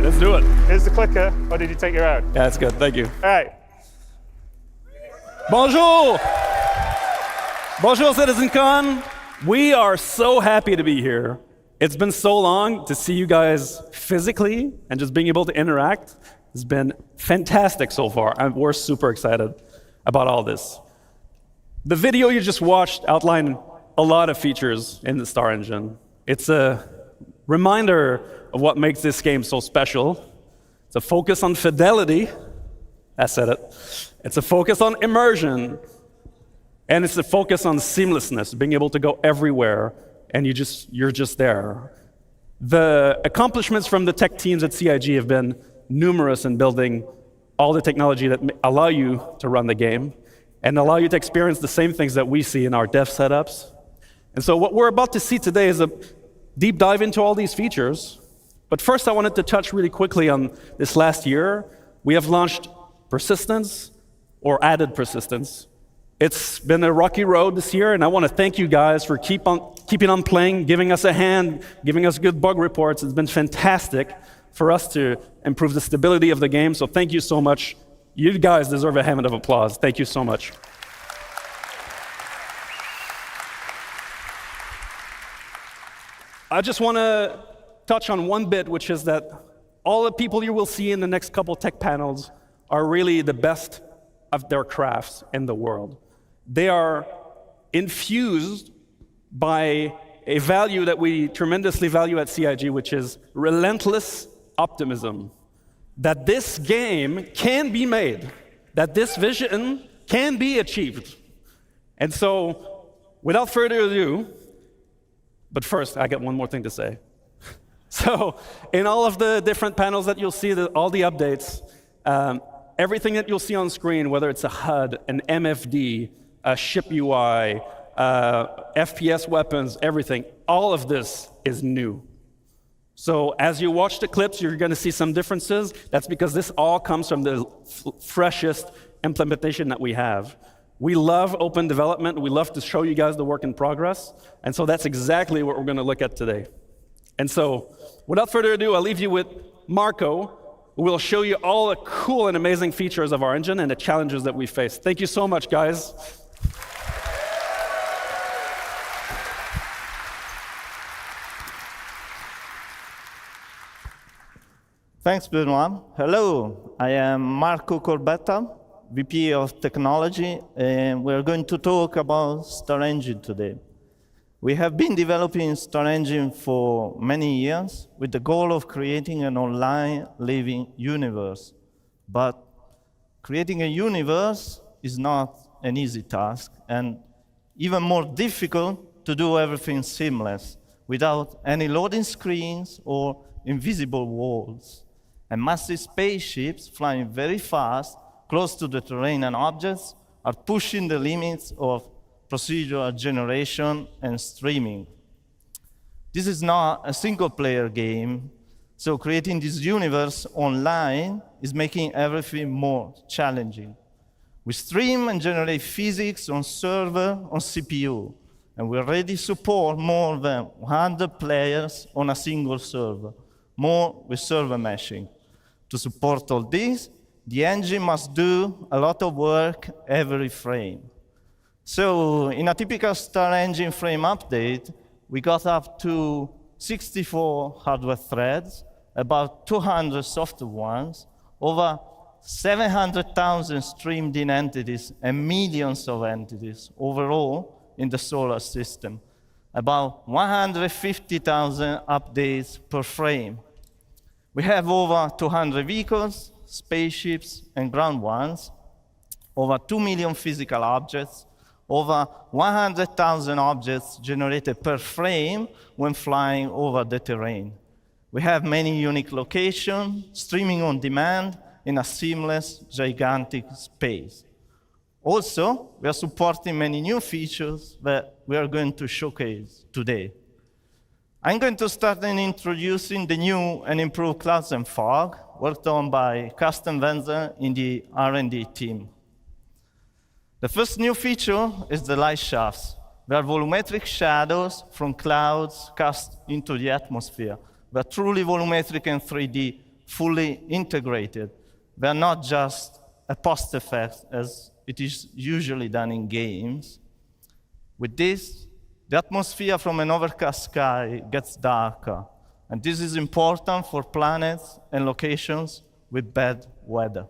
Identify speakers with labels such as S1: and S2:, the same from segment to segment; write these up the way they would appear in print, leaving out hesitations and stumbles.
S1: let's do it.
S2: Here's the clicker, or did you take your own?
S1: Yeah, that's good, thank you.
S2: All right.
S1: Bonjour! Bonjour, CitizenCon. We are so happy to be here. It's been so long to see you guys physically and just being able to interact. It's been fantastic so far. We're super excited about all this. The video you just watched outlined a lot of features in the Star Engine. It's a reminder of what makes this game so special. It's a focus on fidelity. I said it. It's a focus on immersion. And it's a focus on seamlessness, being able to go everywhere, and you're just there. The accomplishments from the tech teams at CIG have been numerous in building all the technology that allow you to run the game and allow you to experience the same things that we see in our dev setups. And so what we're about to see today is a deep dive into all these features. But first, I wanted to touch really quickly on this last year. We have launched persistence, or added persistence. It's been a rocky road this year, and I want to thank you guys for keeping on playing, giving us a hand, giving us good bug reports. It's been fantastic for us to improve the stability of the game, so thank you so much. You guys deserve a hand of applause. Thank you so much. I just want to touch on one bit, which is that all the people you will see in the next couple tech panels are really the best of their crafts in the world. They are infused by a value that we tremendously value at CIG, which is relentless optimism. That this game can be made, that this vision can be achieved. And so, without further ado, but first, I got one more thing to say. So, in all of the different panels that you'll see, all the updates, everything that you'll see on screen, whether it's a HUD, an MFD, a ship UI, FPS weapons, everything, all of this is new. So as you watch the clips, you're going to see some differences. That's because this all comes from the freshest implementation that we have. We love open development. We love to show you guys the work in progress. And so that's exactly what we're going to look at today. And so without further ado, I'll leave you with Marco, who will show you all the cool and amazing features of our engine and the challenges that we face. Thank you so much, guys.
S3: Thanks, Benoit. Hello, I am Marco Corbetta, VP of Technology, and we're going to talk about StarEngine today. We have been developing StarEngine for many years with the goal of creating an online living universe. But creating a universe is not an easy task, and even more difficult to do everything seamless without any loading screens or invisible walls. And massive spaceships flying very fast, close to the terrain and objects, are pushing the limits of procedural generation and streaming. This is not a single-player game, so creating this universe online is making everything more challenging. We stream and generate physics on server on CPU, and we already support more than 100 players on a single server, more with server meshing. To support all this, the engine must do a lot of work every frame. So in a typical StarEngine frame update, we got up to 64 hardware threads, about 200 software ones, over 700,000 streamed in entities, and millions of entities overall in the solar system, about 150,000 updates per frame. We have over 200 vehicles, spaceships, and ground ones, over 2 million physical objects, over 100,000 objects generated per frame when flying over the terrain. We have many unique locations, streaming on demand in a seamless, gigantic space. Also, we are supporting many new features that we are going to showcase today. I'm going to start in introducing the new and improved Clouds and Fog, worked on by Carsten Wenzel in the R&D team. The first new feature is the light shafts. They are volumetric shadows from clouds cast into the atmosphere. They are truly volumetric and 3D fully integrated. They are not just a post effect as it is usually done in games. With this, the atmosphere from an overcast sky gets darker, and this is important for planets and locations with bad weather.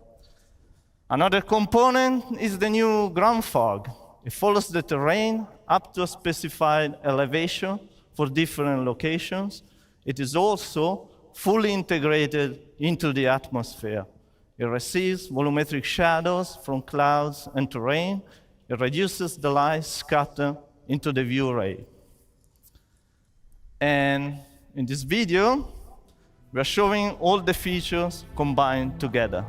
S3: Another component is the new ground fog. It follows the terrain up to a specified elevation for different locations. It is also fully integrated into the atmosphere. It receives volumetric shadows from clouds and terrain. It reduces the light scattered into the view ray. And in this video, we are showing all the features combined together.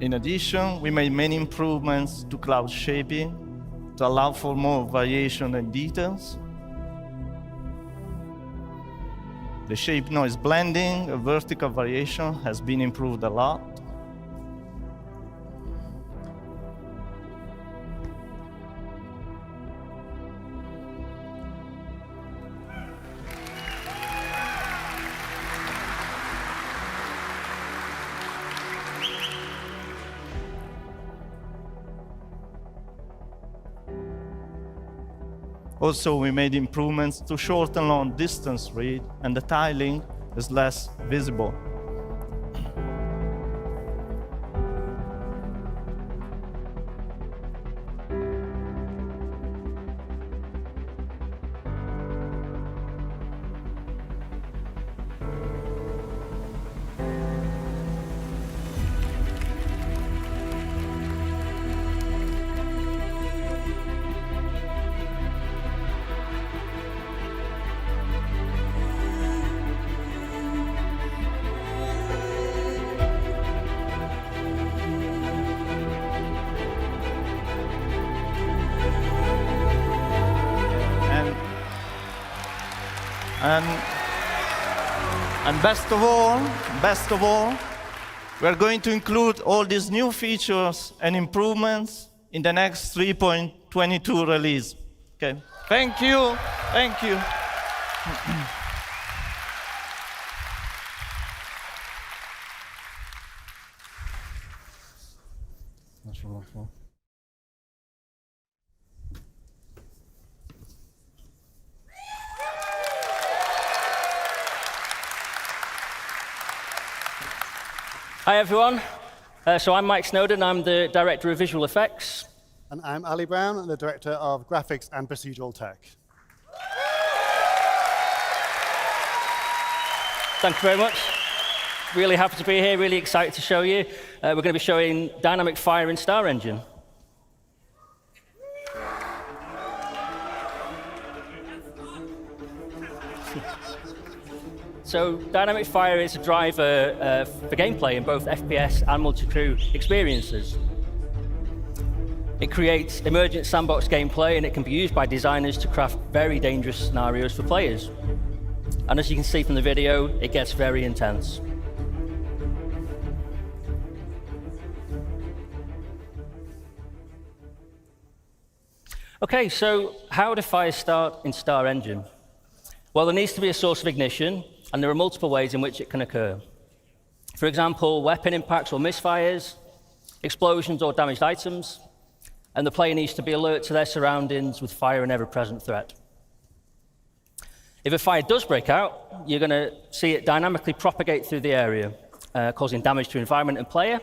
S3: In addition, we made many improvements to cloud shaping to allow for more variation and details. The shape noise blending, a vertical variation, has been improved a lot. Also, we made improvements to short and long distance read, and the tiling is less visible. And best of all, we're going to include all these new features and improvements in the next 3.22 release. Okay, thank you, thank you.
S4: Hi everyone, so I'm Mike Snowden, I'm the Director of Visual Effects.
S5: And I'm Ali Brown, I'm the Director of Graphics and Procedural Tech.
S4: Thank you very much. Really happy to be here, really excited to show you. We're going to be showing dynamic fire in StarEngine. So dynamic fire is a driver for gameplay in both FPS and multi-crew experiences. It creates emergent sandbox gameplay, and it can be used by designers to craft very dangerous scenarios for players. And as you can see from the video, it gets very intense. Okay, so how do fires start in StarEngine? Well, there needs to be a source of ignition, and there are multiple ways in which it can occur. For example, weapon impacts or misfires, explosions or damaged items, and the player needs to be alert to their surroundings with fire an ever-present threat. If a fire does break out, you're going to see it dynamically propagate through the area, causing damage to environment and player.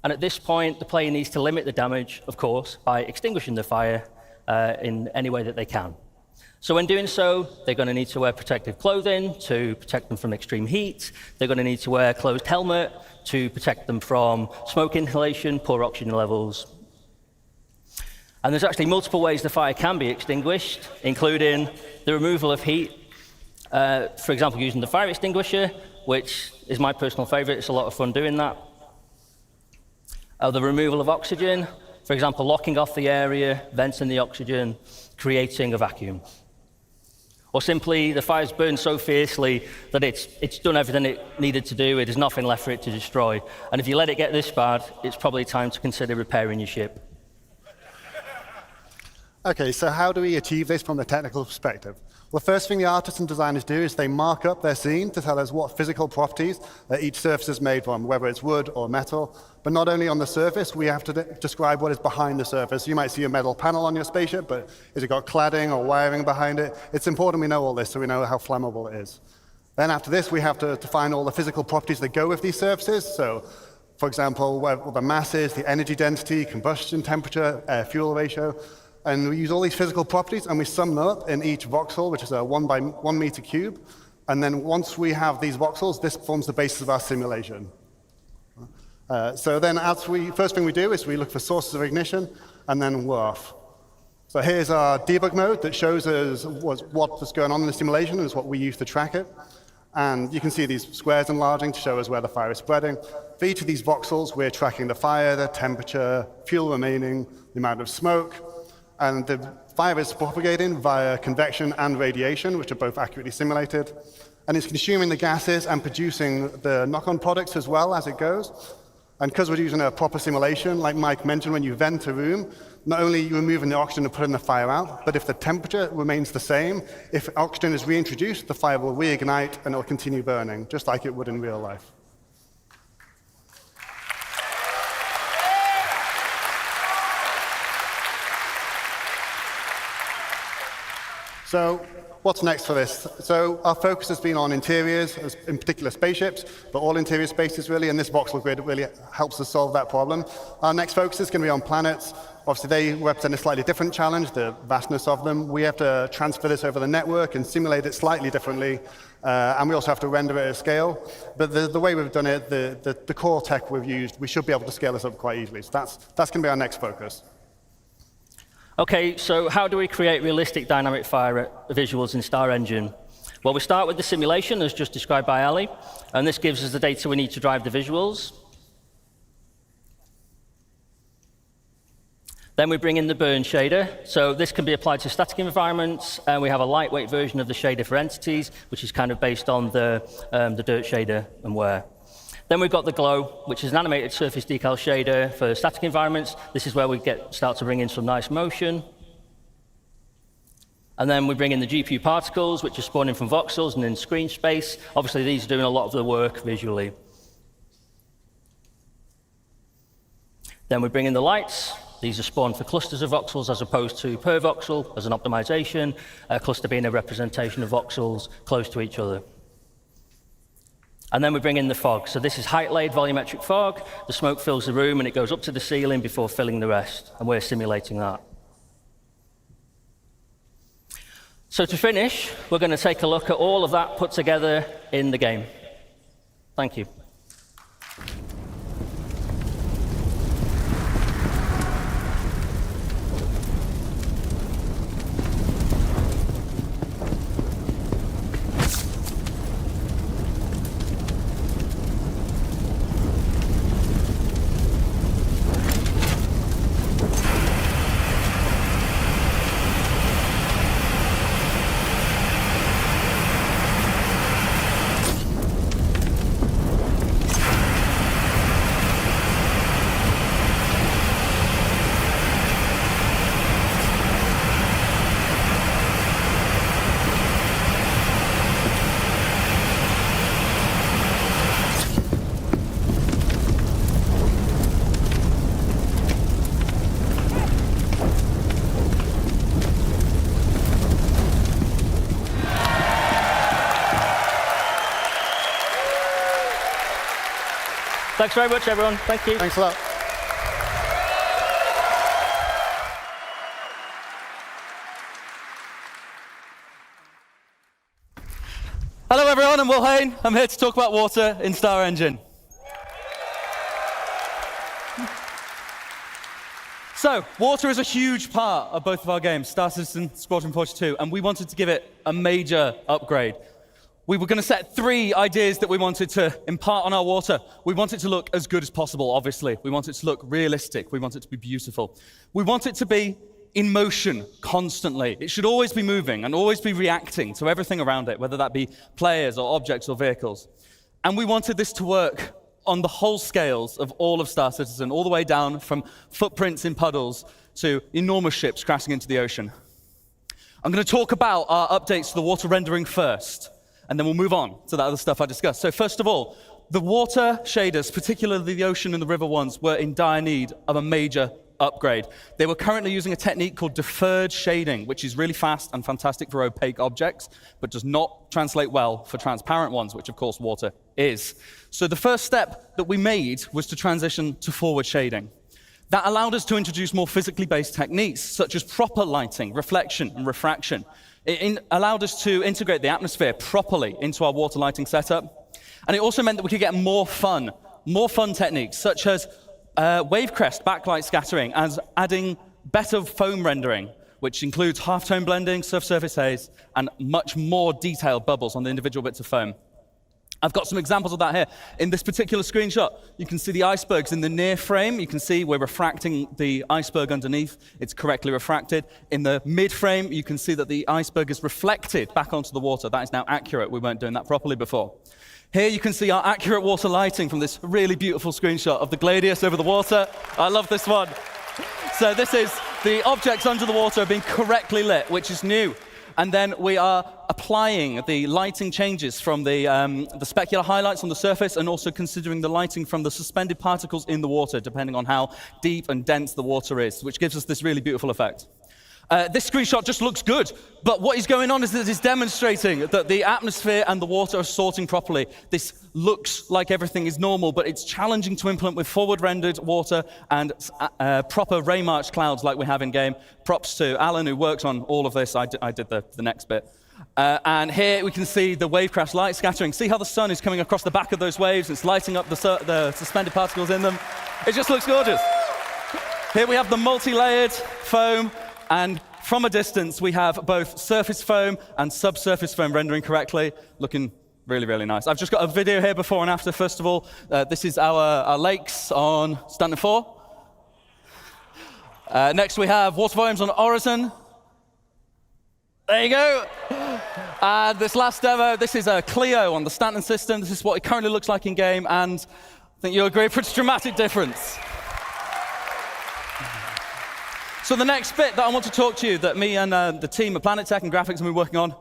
S4: And at this point, the player needs to limit the damage, of course, by extinguishing the fire in any way that they can. So when doing so, they're going to need to wear protective clothing to protect them from extreme heat. They're going to need to wear a closed helmet to protect them from smoke inhalation, poor oxygen levels. And there's actually multiple ways the fire can be extinguished, including the removal of heat, for example, using the fire extinguisher, which is my personal favorite. It's a lot of fun doing that. The removal of oxygen, for example, locking off the area, venting the oxygen, creating a vacuum. Or simply, the fire's burned so fiercely that it's done everything it needed to do. There's nothing left for it to destroy. And if you let it get this bad, it's probably time to consider repairing your ship.
S5: Okay, so how do we achieve this from the technical perspective? Well, the first thing the artists and designers do is they mark up their scene to tell us what physical properties that each surface is made from, whether it's wood or metal. But not only on the surface, we have to describe what is behind the surface. You might see a metal panel on your spaceship, but has it got cladding or wiring behind it? It's important we know all this so we know how flammable it is. Then after this, we have to define all the physical properties that go with these surfaces. So, for example, what the mass is, the energy density, combustion temperature, air-fuel ratio. And we use all these physical properties and we sum them up in each voxel, which is a 1 by 1 meter cube. And then once we have these voxels, this forms the basis of our simulation. So then first thing we do is we look for sources of ignition and then we're off. So here's our debug mode that shows us what's going on in the simulation and is what we use to track it. And you can see these squares enlarging to show us where the fire is spreading. For each of these voxels, we're tracking the fire, the temperature, fuel remaining, the amount of smoke. And the fire is propagating via convection and radiation, which are both accurately simulated. And it's consuming the gases and producing the knock-on products as well as it goes. And because we're using a proper simulation, like Mike mentioned, when you vent a room, not only are you removing the oxygen and putting the fire out, but if the temperature remains the same, if oxygen is reintroduced, the fire will reignite and it will continue burning, just like it would in real life. So what's next for this? So our focus has been on interiors, in particular spaceships, but all interior spaces really, and this voxel grid really helps us solve that problem. Our next focus is going to be on planets. Obviously, they represent a slightly different challenge, the vastness of them. We have to transfer this over the network and simulate it slightly differently, and we also have to render it at scale. But the way we've done it, the core tech we've used, we should be able to scale this up quite easily. So that's going to be our next focus.
S4: Okay, so how do we create realistic dynamic fire visuals in StarEngine? Well, we start with the simulation, as just described by Ali, and this gives us the data we need to drive the visuals. Then we bring in the burn shader. So this can be applied to static environments, and we have a lightweight version of the shader for entities, which is kind of based on the dirt shader and wear. Then we've got the glow, which is an animated surface decal shader for static environments. This is where we start to bring in some nice motion. And then we bring in the GPU particles, which are spawning from voxels and in screen space. Obviously, these are doing a lot of the work visually. Then we bring in the lights. These are spawned for clusters of voxels as opposed to per voxel as an optimization, a cluster being a representation of voxels close to each other. And then we bring in the fog. So this is height-laid volumetric fog. The smoke fills the room, and it goes up to the ceiling before filling the rest. And we're simulating that. So to finish, we're going to take a look at all of that put together in the game. Thank you. Thanks very much, everyone. Thank you.
S5: Thanks a lot.
S6: Hello everyone, I'm Will Hain. I'm here to talk about water in StarEngine. So, water is a huge part of both of our games, Star Citizen, Squadron 42, and we wanted to give it a major upgrade. We were going to set 3 ideas that we wanted to impart on our water. We want it to look as good as possible, obviously. We want it to look realistic. We want it to be beautiful. We want it to be in motion constantly. It should always be moving and always be reacting to everything around it, whether that be players or objects or vehicles. And we wanted this to work on the whole scales of all of Star Citizen, all the way down from footprints in puddles to enormous ships crashing into the ocean. I'm going to talk about our updates to the water rendering first, and then we'll move on to that other stuff I discussed. So first of all, the water shaders, particularly the ocean and the river ones, were in dire need of a major upgrade. They were currently using a technique called deferred shading, which is really fast and fantastic for opaque objects, but does not translate well for transparent ones, which of course water is. So the first step that we made was to transition to forward shading. That allowed us to introduce more physically based techniques, such as proper lighting, reflection, and refraction. It allowed us to integrate the atmosphere properly into our water lighting setup. And it also meant that we could get more fun techniques, such as wave crest backlight scattering, as adding better foam rendering, which includes halftone blending, surface haze, and much more detailed bubbles on the individual bits of foam. I've got some examples of that here. In this particular screenshot, you can see the icebergs in the near frame. You can see we're refracting the iceberg underneath. It's correctly refracted. In the mid frame, you can see that the iceberg is reflected back onto the water. That is now accurate. We weren't doing that properly before. Here you can see our accurate water lighting from this really beautiful screenshot of the Gladius over the water. I love this one. So this is the objects under the water being correctly lit, which is new. And then we are applying the lighting changes from the specular highlights on the surface, and also considering the lighting from the suspended particles in the water, depending on how deep and dense the water is, which gives us this really beautiful effect. This screenshot just looks good, but what is going on is that it's demonstrating that the atmosphere and the water are sorting properly. This looks like everything is normal, but it's challenging to implement with forward-rendered water and proper ray march clouds like we have in-game. Props to Alan, who works on all of this. I did the next bit. And here we can see the wave crash light scattering. See how the sun is coming across the back of those waves? It's lighting up the suspended particles in them. It just looks gorgeous. Here we have the multi-layered foam. And from a distance, we have both surface foam and subsurface foam rendering correctly, looking really, really nice. I've just got a video here before and after, first of all. This is our lakes on Stanton 4. Next, we have water volumes on Horizon. There you go. And this last demo, this is a Clio on the Stanton system. This is what it currently looks like in-game, and I think you'll agree, pretty dramatic difference. So the next bit that I want to talk to you, that me and the team at Planet Tech and Graphics have been working on,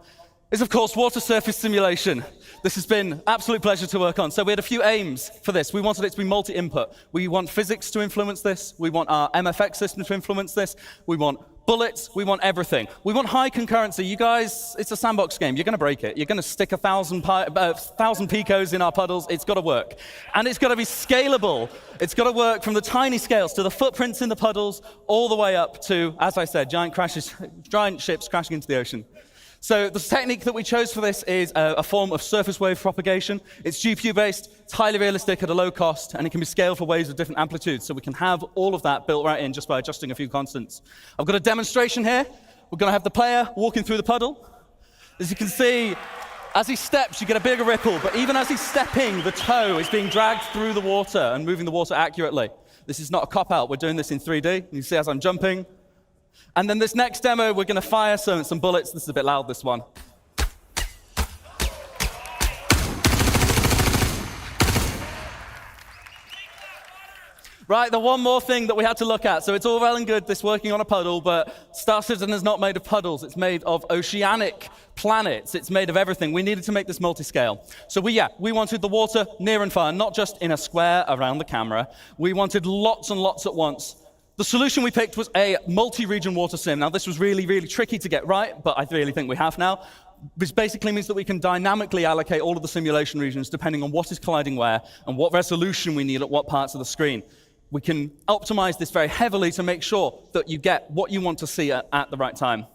S6: is of course water surface simulation. This has been an absolute pleasure to work on. So we had a few aims for this. We wanted it to be multi-input. We want physics to influence this. We want our MFX system to influence this. We want bullets. We want everything. We want high concurrency. You guys, it's a sandbox game. You're going to break it. You're going to stick 1,000 picos in our puddles. It's got to work. And it's got to be scalable. It's got to work from the tiny scales to the footprints in the puddles all the way up to, as I said, giant ships crashing into the ocean. So the technique that we chose for this is a form of surface wave propagation. It's GPU-based, it's highly realistic at a low cost, and it can be scaled for waves of different amplitudes. So we can have all of that built right in just by adjusting a few constants. I've got a demonstration here. We're going to have the player walking through the puddle. As you can see, as he steps, you get a bigger ripple, but even as he's stepping, the toe is being dragged through the water and moving the water accurately. This is not a cop-out. We're doing this in 3D. You see as I'm jumping. And then this next demo, we're going to fire some bullets. This is a bit loud, this one. Right, the one more thing that we had to look at. So it's all well and good, this working on a puddle, but Star Citizen is not made of puddles. It's made of oceanic planets. It's made of everything. We needed to make this multi-scale. So we wanted the water near and far, not just in a square around the camera. We wanted lots and lots at once. The solution we picked was a multi-region water sim. Now, this was really, really tricky to get right, but I really think we have now. Which basically means that we can dynamically allocate all of the simulation regions depending on what is colliding where and what resolution we need at what parts of the screen. We can optimize this very heavily to make sure that you get what you want to see at the right time.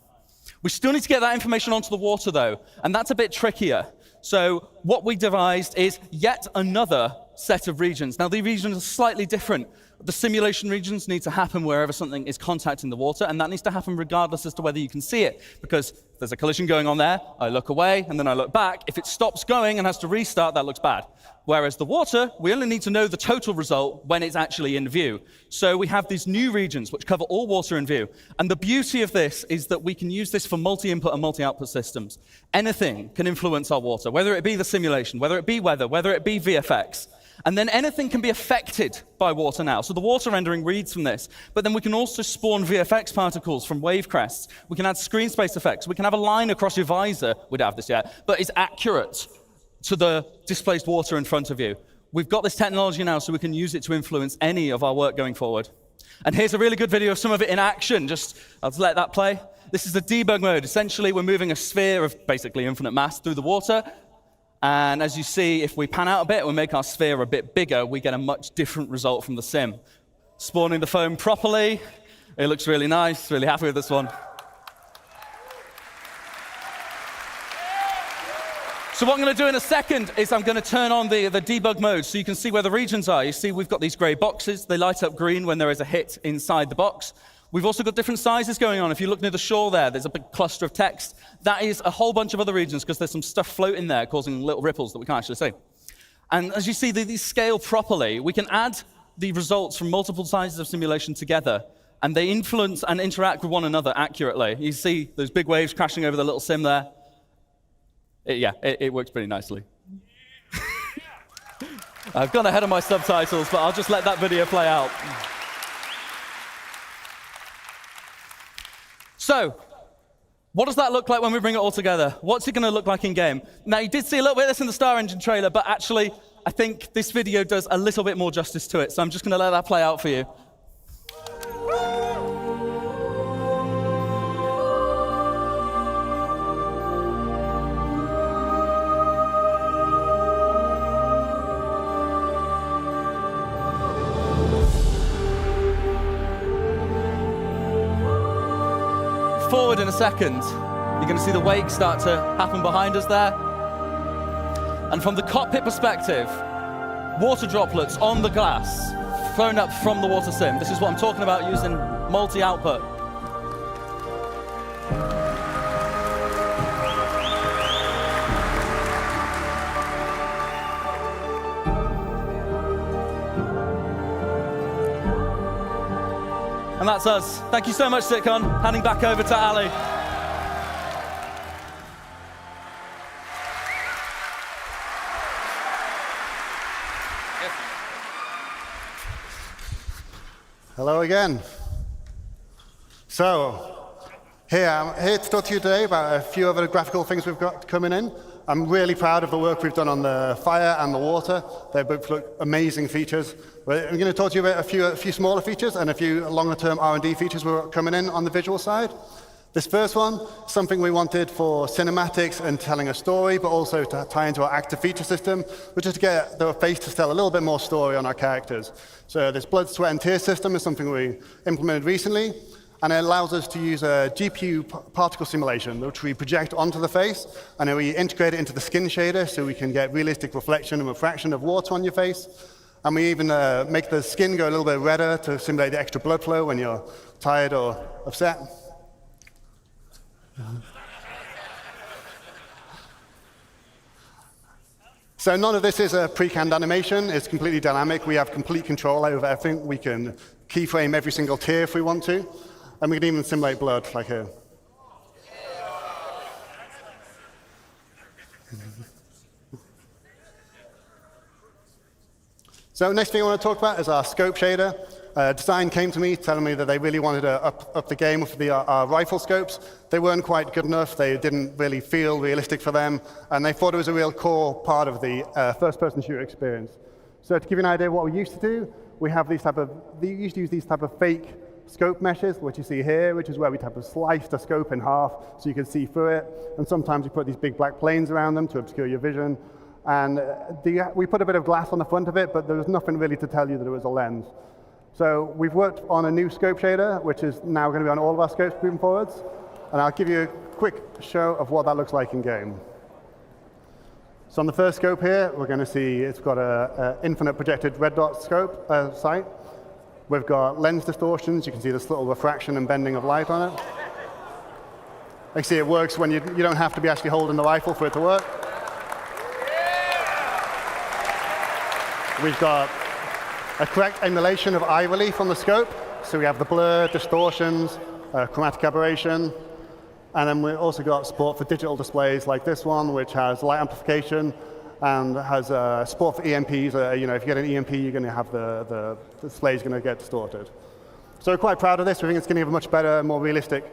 S6: We still need to get that information onto the water, though, and that's a bit trickier. So what we devised is yet another set of regions. Now, the regions are slightly different. The simulation regions need to happen wherever something is contacting the water, and that needs to happen regardless as to whether you can see it, because if there's a collision going on there, I look away, and then I look back. If it stops going and has to restart, that looks bad. Whereas the water, we only need to know the total result when it's actually in view. So we have these new regions which cover all water in view. And the beauty of this is that we can use this for multi-input and multi-output systems. Anything can influence our water, whether it be the simulation, whether it be weather, whether it be VFX. And then anything can be affected by water now. So the water rendering reads from this, but then we can also spawn VFX particles from wave crests. We can add screen space effects. We can have a line across your visor. We don't have this yet, but it's accurate to the displaced water in front of you. We've got this technology now, so we can use it to influence any of our work going forward. And here's a really good video of some of it in action. I'll just let that play. This is the debug mode. Essentially, we're moving a sphere of basically infinite mass through the water. And as you see, if we pan out a bit, we make our sphere a bit bigger, we get a much different result from the sim. Spawning the foam properly. It looks really nice, really happy with this one. So what I'm going to do in a second is I'm going to turn on the debug mode so you can see where the regions are. You see we've got these gray boxes. They light up green when there is a hit inside the box. We've also got different sizes going on. If you look near the shore there's a big cluster of text. That is a whole bunch of other regions because there's some stuff floating there causing little ripples that we can't actually see. And as you see, these scale properly. We can add the results from multiple sizes of simulation together, and they influence and interact with one another accurately. You see those big waves crashing over the little sim there. It works pretty nicely. I've gone ahead of my subtitles, but I'll just let that video play out. So, what does that look like when we bring it all together? What's it going to look like in game? Now, you did see a little bit of this in the StarEngine trailer, but actually, I think this video does a little bit more justice to it, so I'm just going to let that play out for you. Forward in a second, you're going to see the wake start to happen behind us there. And from the cockpit perspective, water droplets on the glass thrown up from the water sim. This is what I'm talking about using multi-output. And that's us. Thank you so much, Sitcon. Handing back over to Ali.
S5: Hello again. So, I'm here to talk to you today about a few other graphical things we've got coming in. I'm really proud of the work we've done on the fire and the water. They both look amazing features. But I'm going to talk to you about a few smaller features and a few longer-term R&D features we're coming in on the visual side. This first one, something we wanted for cinematics and telling a story, but also to tie into our active feature system, which is to get the face to tell a little bit more story on our characters. So this blood, sweat, and tears system is something we implemented recently, and it allows us to use a GPU particle simulation, which we project onto the face, and then we integrate it into the skin shader so we can get realistic reflection and refraction of water on your face. And we even make the skin go a little bit redder to simulate the extra blood flow when you're tired or upset. So none of this is a pre-canned animation. It's completely dynamic. We have complete control over everything. We can keyframe every single tear if we want to. And we can even simulate blood, like here. So next thing I want to talk about is our scope shader. Design came to me telling me that they really wanted to up the game with our rifle scopes. They weren't quite good enough. They didn't really feel realistic for them. And they thought it was a real core part of the first-person shooter experience. So to give you an idea of what we used to do, we used to use these type of fake scope meshes, which you see here, which is where we type of slice the scope in half so you can see through it. And sometimes we put these big black planes around them to obscure your vision. And we put a bit of glass on the front of it, but there was nothing really to tell you that it was a lens. So we've worked on a new scope shader, which is now going to be on all of our scopes moving forwards. And I'll give you a quick show of what that looks like in game. So on the first scope here, we're going to see it's got an infinite projected red dot scope sight. We've got lens distortions. You can see this little refraction and bending of light on it. You see it works when you don't have to be actually holding the rifle for it to work. We've got a correct emulation of eye relief on the scope. So we have the blur, distortions, chromatic aberration. And then we've also got support for digital displays like this one, which has light amplification and has support for EMPs. You know, if you get an EMP, you're going to have the display is going to get distorted. So we're quite proud of this. We think it's going to give a much better, more realistic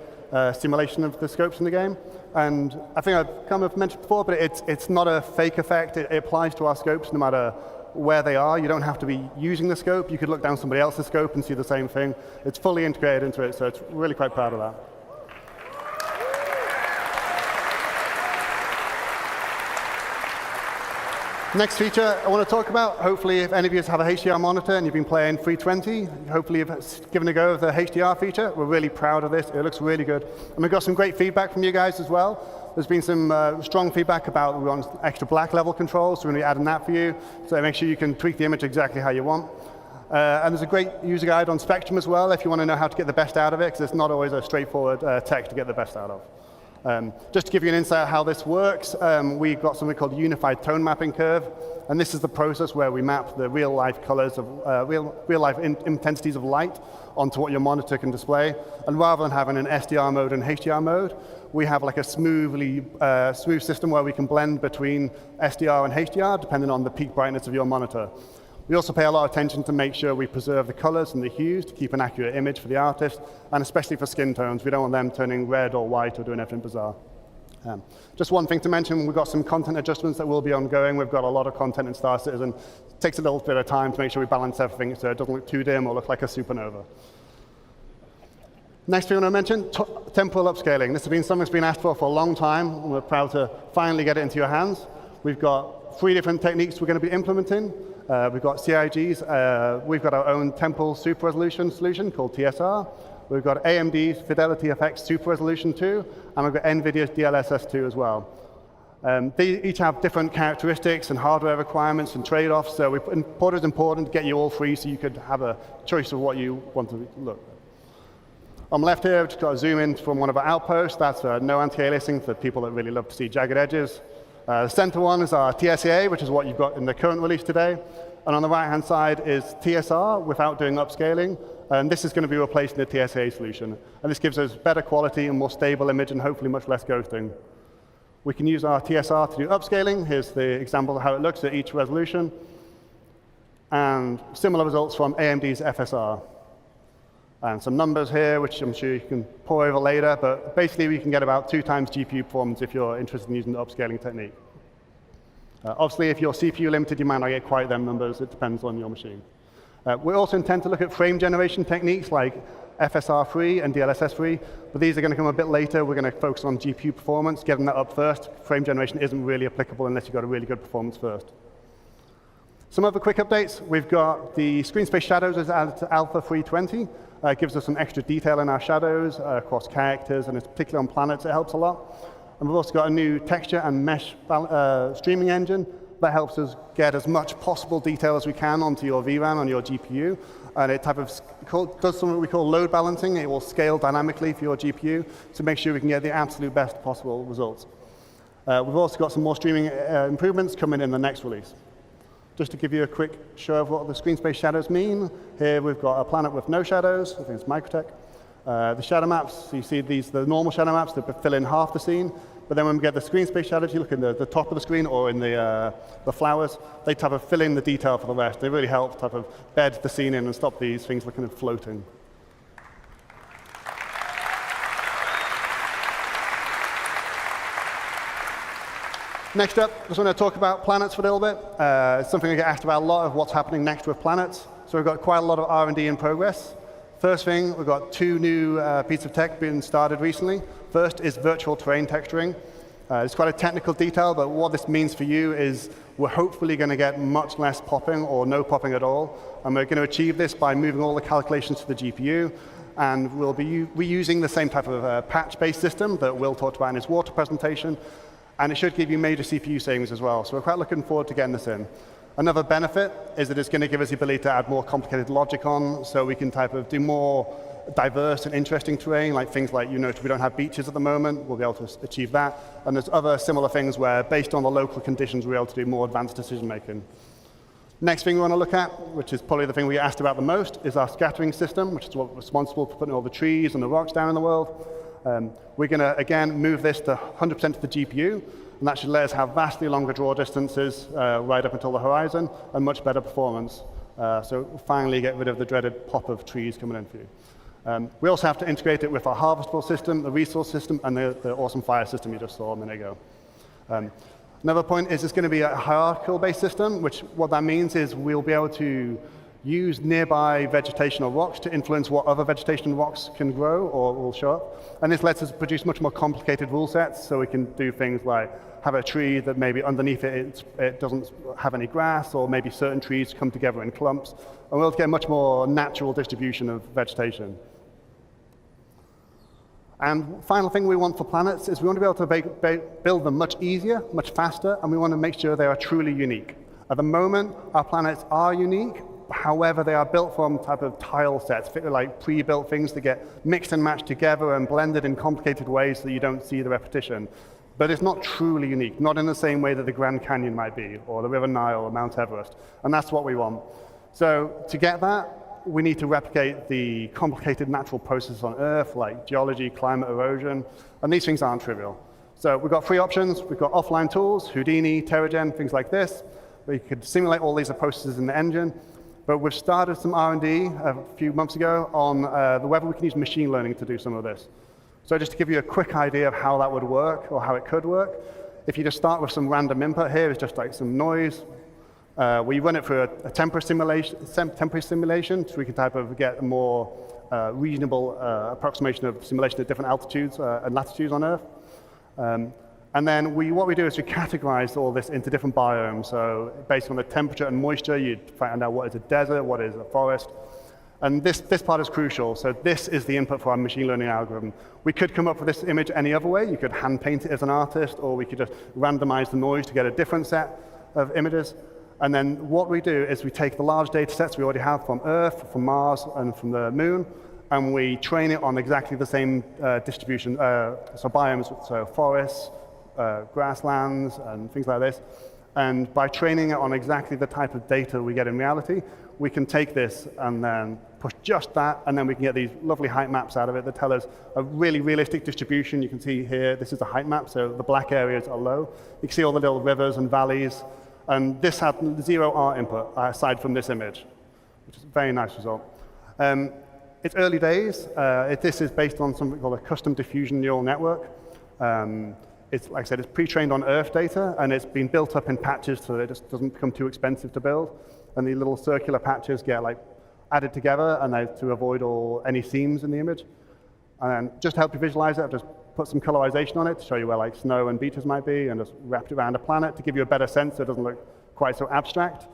S5: simulation of the scopes in the game. And I think I've kind of mentioned before, but it's not a fake effect. It applies to our scopes no matter where they are. You don't have to be using the scope. You could look down somebody else's scope and see the same thing. It's fully integrated into it, so it's really quite proud of that. Next feature I want to talk about, hopefully if any of you have a HDR monitor and you've been playing 320, hopefully you've given a go of the HDR feature. We're really proud of this. It looks really good. And we've got some great feedback from you guys as well. There's been some strong feedback about we want extra black level controls, so we're going to be adding that for you. So make sure you can tweak the image exactly how you want. And there's a great user guide on Spectrum as well if you want to know how to get the best out of it, because it's not always a straightforward tech to get the best out of. Just to give you an insight of how this works, we've got something called unified tone mapping curve, and this is the process where we map the real-life colors of real-life intensities of light onto what your monitor can display. And rather than having an SDR mode and HDR mode, we have like a smooth system where we can blend between SDR and HDR depending on the peak brightness of your monitor. We also pay a lot of attention to make sure we preserve the colors and the hues to keep an accurate image for the artist, and especially for skin tones. We don't want them turning red or white or doing anything bizarre. Just one thing to mention, we've got some content adjustments that will be ongoing. We've got a lot of content in Star Citizen. It takes a little bit of time to make sure we balance everything so it doesn't look too dim or look like a supernova. Next thing I want to mention, temporal upscaling. This has been something that's been asked for a long time, and we're proud to finally get it into your hands. We've got 3 different techniques we're going to be implementing. We've got CIGs, we've got our own temporal super resolution solution called TSR. We've got AMD's Fidelity FX Super Resolution 2, and we've got NVIDIA's DLSS 2 as well. They each have different characteristics and hardware requirements and trade-offs, so it's important to get you all 3 so you could have a choice of what you want to look. On the left here, I've just got a zoom in from one of our outposts. That's no anti-aliasing for people that really love to see jagged edges. The center one is our TSA, which is what you've got in the current release today. And on the right-hand side is TSR without doing upscaling. And this is going to be replacing the TSA solution. And this gives us better quality and more stable image and hopefully much less ghosting. We can use our TSR to do upscaling. Here's the example of how it looks at each resolution. And similar results from AMD's FSR. And some numbers here, which I'm sure you can pour over later, but basically we can get about 2 times GPU performance if you're interested in using the upscaling technique. Obviously, if you're CPU limited, you might not get quite them numbers. It depends on your machine. We also intend to look at frame generation techniques like FSR-free and DLSS-free, but these are going to come a bit later. We're going to focus on GPU performance, getting that up first. Frame generation isn't really applicable unless you've got a really good performance first. Some other quick updates. We've got the screen space shadows as added to Alpha 320. It gives us some extra detail in our shadows across characters, and it's particularly on planets, it helps a lot. And we've also got a new texture and mesh streaming engine that helps us get as much possible detail as we can onto your VRAM on your GPU. And it does something we call load balancing. It will scale dynamically for your GPU to make sure we can get the absolute best possible results. We've also got some more streaming improvements coming in the next release. Just to give you a quick show of what the screen space shadows mean, here we've got a planet with no shadows. I think it's Microtech. The shadow maps, so you see the normal shadow maps that fill in half the scene. But then when we get the screen space shadows, you look in the top of the screen or in the flowers, they type of fill in the detail for the rest. They really help type of bed the scene in and stop these things looking at floating. Next up, I just want to talk about planets for a little bit. It's something I get asked about a lot of what's happening next with planets. So we've got quite a lot of R&D in progress. First thing, we've got 2 new pieces of tech being started recently. First is virtual terrain texturing. It's quite a technical detail, but what this means for you is we're hopefully going to get much less popping or no popping at all. And we're going to achieve this by moving all the calculations to the GPU. And we'll be reusing the same type of patch-based system that Will talked about in his water presentation. And it should give you major CPU savings as well. So we're quite looking forward to getting this in. Another benefit is that it's going to give us the ability to add more complicated logic on, so we can type of do more diverse and interesting terrain, like things like, we don't have beaches at the moment. We'll be able to achieve that. And there's other similar things where, based on the local conditions, we're able to do more advanced decision making. Next thing we want to look at, which is probably the thing we get asked about the most, is our scattering system, which is what's responsible for putting all the trees and the rocks down in the world. We're going to, again, move this to 100% to the GPU, and that should let us have vastly longer draw distances right up until the horizon and much better performance. So we'll finally get rid of the dreaded pop of trees coming in for you. We also have to integrate it with our harvestable system, the resource system, and the awesome fire system you just saw a minute ago. Another point is it's going to be a hierarchical-based system, which what that means is we'll be able to use nearby vegetation or rocks to influence what other vegetation and rocks can grow or will show up. And this lets us produce much more complicated rule sets, so we can do things like have a tree that maybe underneath it doesn't have any grass, or maybe certain trees come together in clumps. And we'll get much more natural distribution of vegetation. And final thing we want for planets is we want to be able to build them much easier, much faster, and we want to make sure they are truly unique. At the moment, our planets are unique. However, they are built from type of tile sets, like pre-built things that get mixed and matched together and blended in complicated ways so you don't see the repetition. But it's not truly unique, not in the same way that the Grand Canyon might be, or the River Nile, or Mount Everest. And that's what we want. So to get that, we need to replicate the complicated natural processes on Earth, like geology, climate, erosion, and these things aren't trivial. So we've got 3 options. We've got offline tools, Houdini, Terragen, things like this. We could simulate all these processes in the engine. But we've started some R&D a few months ago on whether we can use machine learning to do some of this. So just to give you a quick idea of how that would work, or how it could work, if you just start with some random input here, it's just like some noise. We run it through a temporary simulation, so we can type of get a more reasonable approximation of simulation at different altitudes and latitudes on Earth. And then what we do is we categorize all this into different biomes. So based on the temperature and moisture, you find out what is a desert, what is a forest. And this part is crucial. So this is the input for our machine learning algorithm. We could come up with this image any other way. You could hand paint it as an artist, or we could just randomize the noise to get a different set of images. And then what we do is we take the large data sets we already have from Earth, from Mars, and from the Moon, and we train it on exactly the same distribution, so biomes, so forests, grasslands, and things like this. And by training it on exactly the type of data we get in reality, we can take this and then push just that, and then we can get these lovely height maps out of it that tell us a really realistic distribution. You can see here, this is a height map, so the black areas are low. You can see all the little rivers and valleys, and this had 0 art input aside from this image, which is a very nice result. It's early days. This is based on something called a custom diffusion neural network. It's, like I said, it's pre-trained on Earth data, and it's been built up in patches so that it just doesn't become too expensive to build. And the little circular patches get added together, and to avoid any seams in the image. And just to help you visualize it, I've just put some colorization on it to show you where snow and beaches might be, and just wrapped it around a planet to give you a better sense so it doesn't look quite so abstract.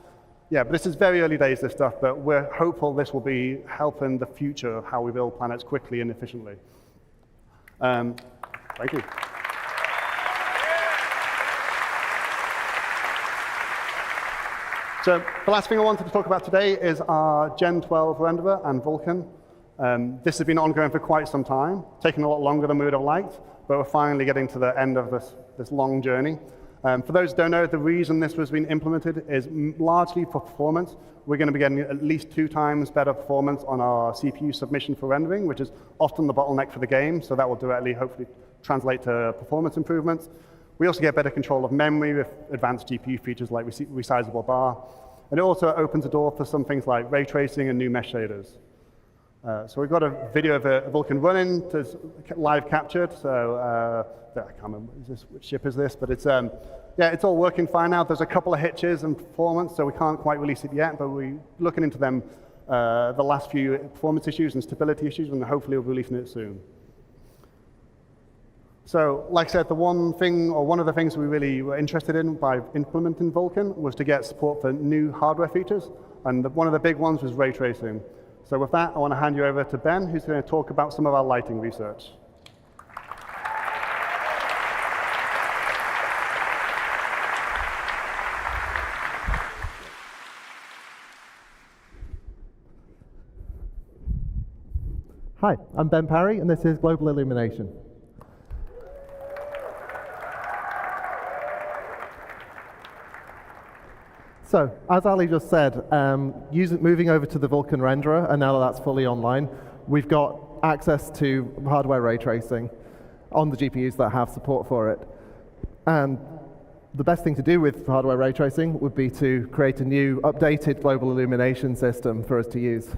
S5: Yeah, but this is very early days, this stuff, but we're hopeful this will be helping the future of how we build planets quickly and efficiently. Thank you. So the last thing I wanted to talk about today is our Gen 12 renderer and Vulkan. This has been ongoing for quite some time, taking a lot longer than we would have liked, but we're finally getting to the end of this long journey. For those who don't know, the reason this was being implemented is largely for performance. We're going to be getting at least 2 times better performance on our CPU submission for rendering, which is often the bottleneck for the game, so that will directly, hopefully, translate to performance improvements. We also get better control of memory with advanced GPU features like resizable bar. And it also opens the door for some things like ray tracing and new mesh shaders. So we've got a video of a Vulkan running, it's live captured. So I can't remember which ship is this, but it's it's all working fine now. There's a couple of hitches in performance, so we can't quite release it yet, but we're looking into them, the last few performance issues and stability issues, and hopefully we'll be releasing it soon. So, like I said, one of the things we really were interested in by implementing Vulkan was to get support for new hardware features, and one of the big ones was ray tracing. So with that, I want to hand you over to Ben, who's going to talk about some of our lighting research.
S7: Hi, I'm Ben Parry, and this is Global Illumination. So, as Ali just said, moving over to the Vulkan renderer, and now that that's fully online, we've got access to hardware ray tracing on the GPUs that have support for it. And the best thing to do with hardware ray tracing would be to create a new updated global illumination system for us to use.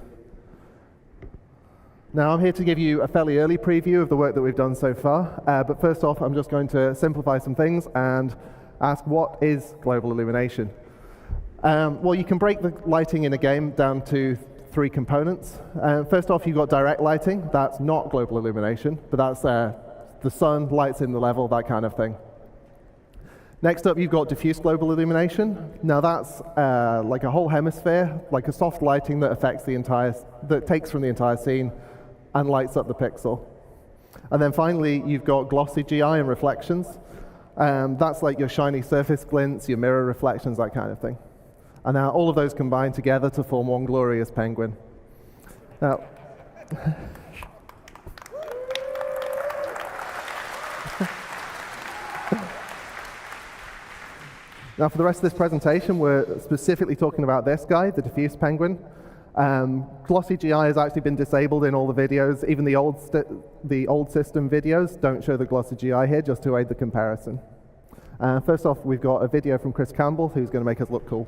S7: Now I'm here to give you a fairly early preview of the work that we've done so far, but first off I'm just going to simplify some things and ask what is global illumination. Well, you can break the lighting in a game down to 3 components. First off, you've got direct lighting. That's not global illumination, but that's the sun lights in the level, that kind of thing. Next up, you've got diffuse global illumination. Now that's like a whole hemisphere, like a soft lighting that affects the entire, that takes from the entire scene and lights up the pixel. And then finally, you've got glossy GI and reflections. That's like your shiny surface glints, your mirror reflections, that kind of thing. And now all of those combine together to form one glorious penguin. Now, now for the rest of this presentation, we're specifically talking about this guy, the diffuse penguin. Glossy GI has actually been disabled in all the videos. Even the old system videos don't show the glossy GI here, just to aid the comparison. First off, we've got a video from Chris Campbell, who's going to make us look cool.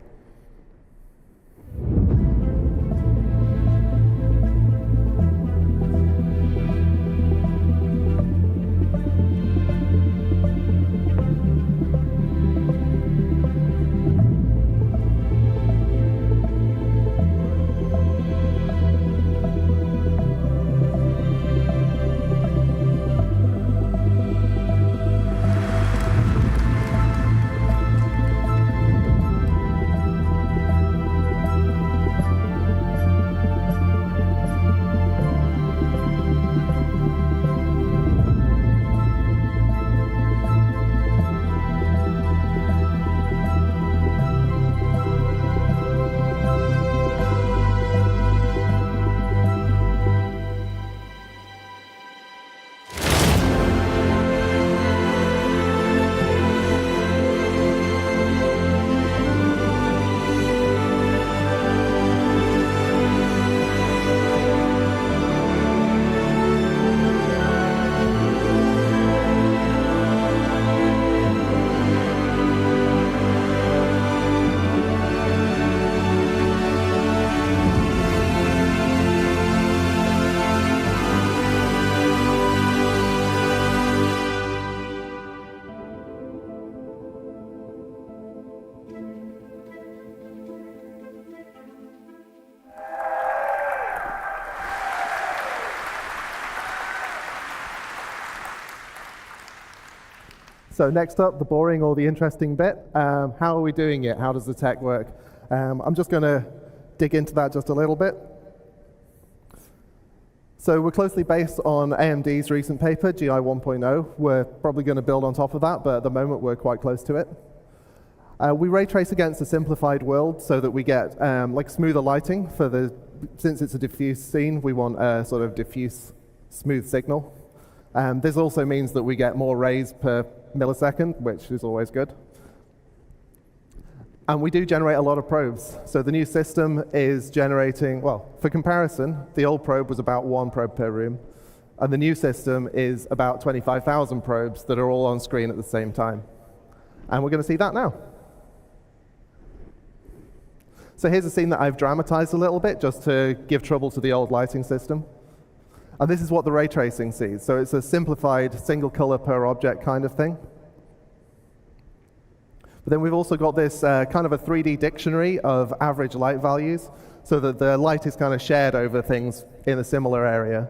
S7: So next up, the boring or the interesting bit. How are we doing it? How does the tech work? I'm just going to dig into that just a little bit. So we're closely based on AMD's recent paper, GI 1.0. We're probably going to build on top of that, but at the moment we're quite close to it. We ray trace against a simplified world so that we get like smoother lighting for the, since it's a diffuse scene, we want a sort of diffuse smooth signal. This also means that we get more rays per millisecond, which is always good. And we do generate a lot of probes. So the new system is generating, well, for comparison, the old probe was about 1 probe per room, and the new system is about 25,000 probes that are all on screen at the same time. And we're going to see that now. So here's a scene that I've dramatized a little bit just to give trouble to the old lighting system. And this is what the ray tracing sees. So it's a simplified single color per object kind of thing. But then we've also got this kind of a 3D dictionary of average light values so that the light is kind of shared over things in a similar area.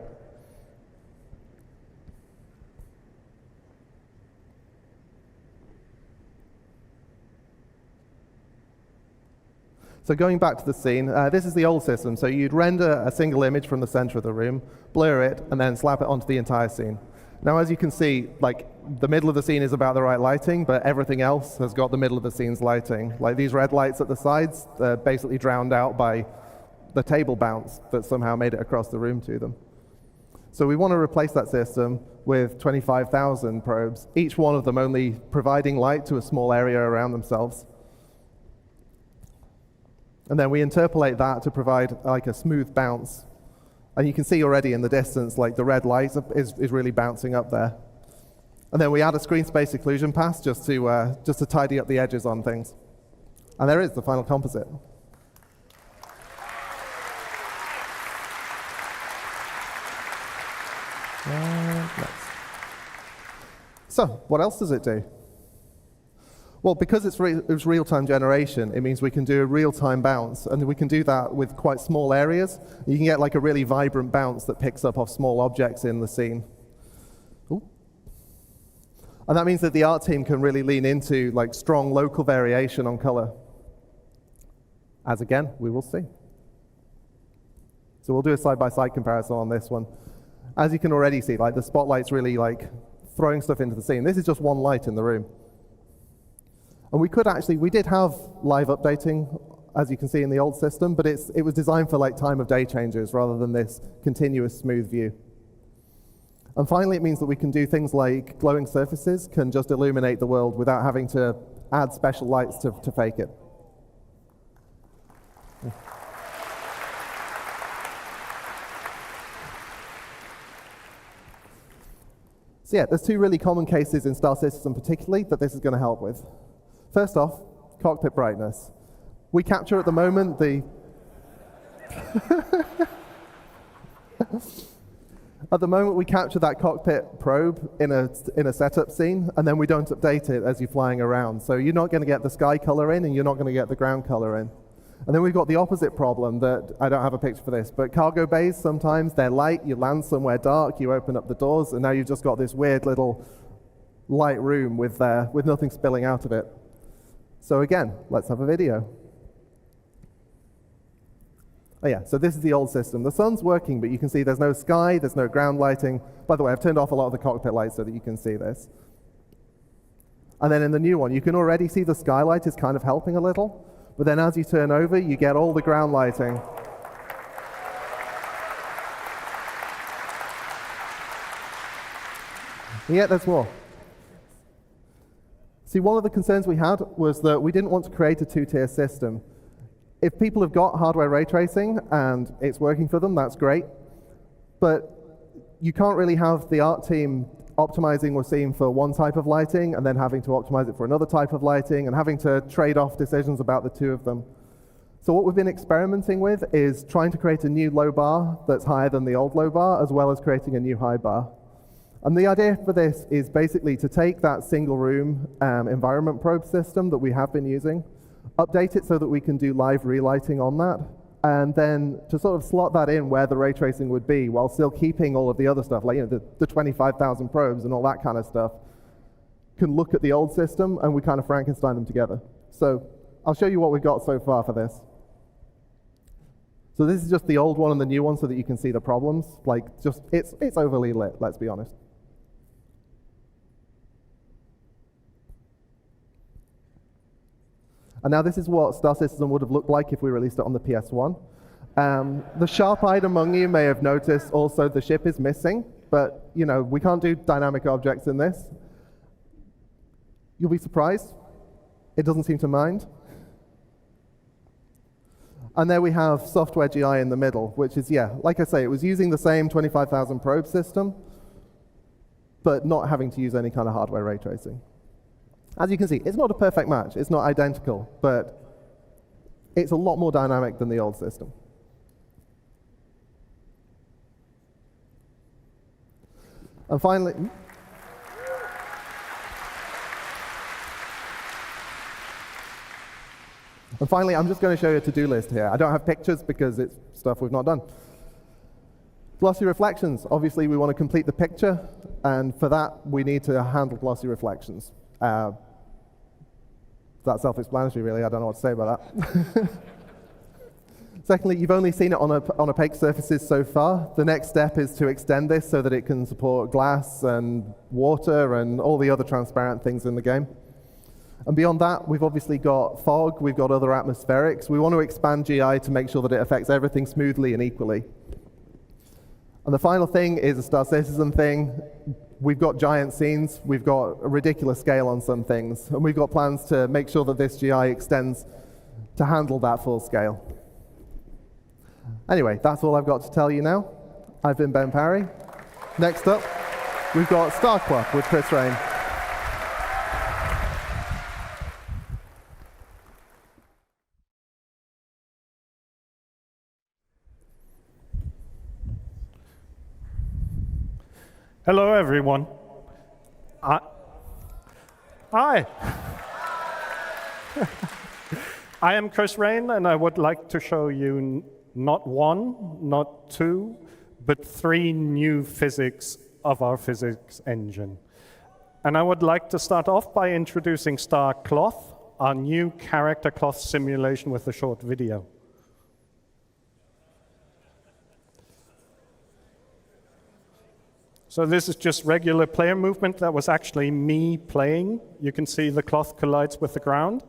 S7: So going back to the scene, this is the old system. So you'd render a single image from the center of the room, blur it, and then slap it onto the entire scene. Now, as you can see, like the middle of the scene is about the right lighting, but everything else has got the middle of the scene's lighting. Like these red lights at the sides, they're basically drowned out by the table bounce that somehow made it across the room to them. So we want to replace that system with 25,000 probes, each one of them only providing light to a small area around themselves. And then we interpolate that to provide like a smooth bounce And you can see already in the distance, like the red light is really bouncing up there. And then we add a screen space occlusion pass just to tidy up the edges on things. And there is the final composite. So, what else does it do? Well, because it's real-time generation, it means we can do a real-time bounce, and we can do that with quite small areas. You can get like a really vibrant bounce that picks up off small objects in the scene. Ooh. And that means that the art team can really lean into like strong local variation on color. As again, we will see. So we'll do a side-by-side comparison on this one. As you can already see, like the spotlight's really like throwing stuff into the scene. This is just one light in the room. And we did have live updating, as you can see in the old system, but it was designed for like time of day changes rather than this continuous smooth view. And finally, it means that we can do things like glowing surfaces can just illuminate the world without having to add special lights to fake it. So yeah, there's two really common cases in Star Citizen particularly that this is going to help with. First off, cockpit brightness. We capture at the moment the at the moment we capture that cockpit probe in a setup scene, and then we don't update it as you're flying around. So you're not going to get the sky color in, and you're not going to get the ground color in. And then we've got the opposite problem that I don't have a picture for this, but cargo bays, sometimes they're light, you land somewhere dark, you open up the doors, and now you've just got this weird little light room with nothing spilling out of it. So again, let's have a video. Oh yeah, so this is the old system. The sun's working, but you can see there's no sky, there's no ground lighting. By the way, I've turned off a lot of the cockpit lights so that you can see this. And then in the new one, you can already see the skylight is kind of helping a little. But then as you turn over, you get all the ground lighting. And yet there's more. See, one of the concerns we had was that we didn't want to create a two-tier system. If people have got hardware ray tracing and it's working for them, that's great. But you can't really have the art team optimizing Wasim for one type of lighting and then having to optimize it for another type of lighting and having to trade off decisions about the two of them. So what we've been experimenting with is trying to create a new low bar that's higher than the old low bar, as well as creating a new high bar. And the idea for this is basically to take that single room environment probe system that we have been using, update it so that we can do live relighting on that, and then to sort of slot that in where the ray tracing would be while still keeping all of the other stuff, like the 25,000 probes and all that kind of stuff, can look at the old system and we kind of Frankenstein them together. So I'll show you what we've got so far for this. So this is just the old one and the new one so that you can see the problems. Like it's overly lit, let's be honest. And now this is what Star Citizen would have looked like if we released it on the PS1. The sharp-eyed among you may have noticed also the ship is missing, but we can't do dynamic objects in this. You'll be surprised. It doesn't seem to mind. And there we have software GI in the middle, which is, yeah, like I say, it was using the same 25,000 probe system, but not having to use any kind of hardware ray tracing. As you can see, it's not a perfect match. It's not identical, but it's a lot more dynamic than the old system. And finally, I'm just going to show you a to-do list here. I don't have pictures because it's stuff we've not done. Glossy reflections. Obviously, we want to complete the picture, and for that, we need to handle glossy reflections. That's self-explanatory, really. I don't know what to say about that. Secondly, you've only seen it on opaque surfaces so far. The next step is to extend this so that it can support glass and water and all the other transparent things in the game. And beyond that, we've obviously got fog, we've got other atmospherics. We want to expand GI to make sure that it affects everything smoothly and equally. And the final thing is a Star Citizen thing. We've got giant scenes, we've got a ridiculous scale on some things, and we've got plans to make sure that this GI extends to handle that full scale. Anyway, that's all I've got to tell you now. I've been Ben Parry. Next up, we've got Star Club with Chris Rain.
S2: Hello, everyone. Hi. I am Chris Rain, and I would like to show you not one, not two, but 3 new physics of our physics engine. And I would like to start off by introducing Star Cloth, our new character cloth simulation with a short video. So this is just regular player movement. That was actually me playing. You can see the cloth collides with the ground.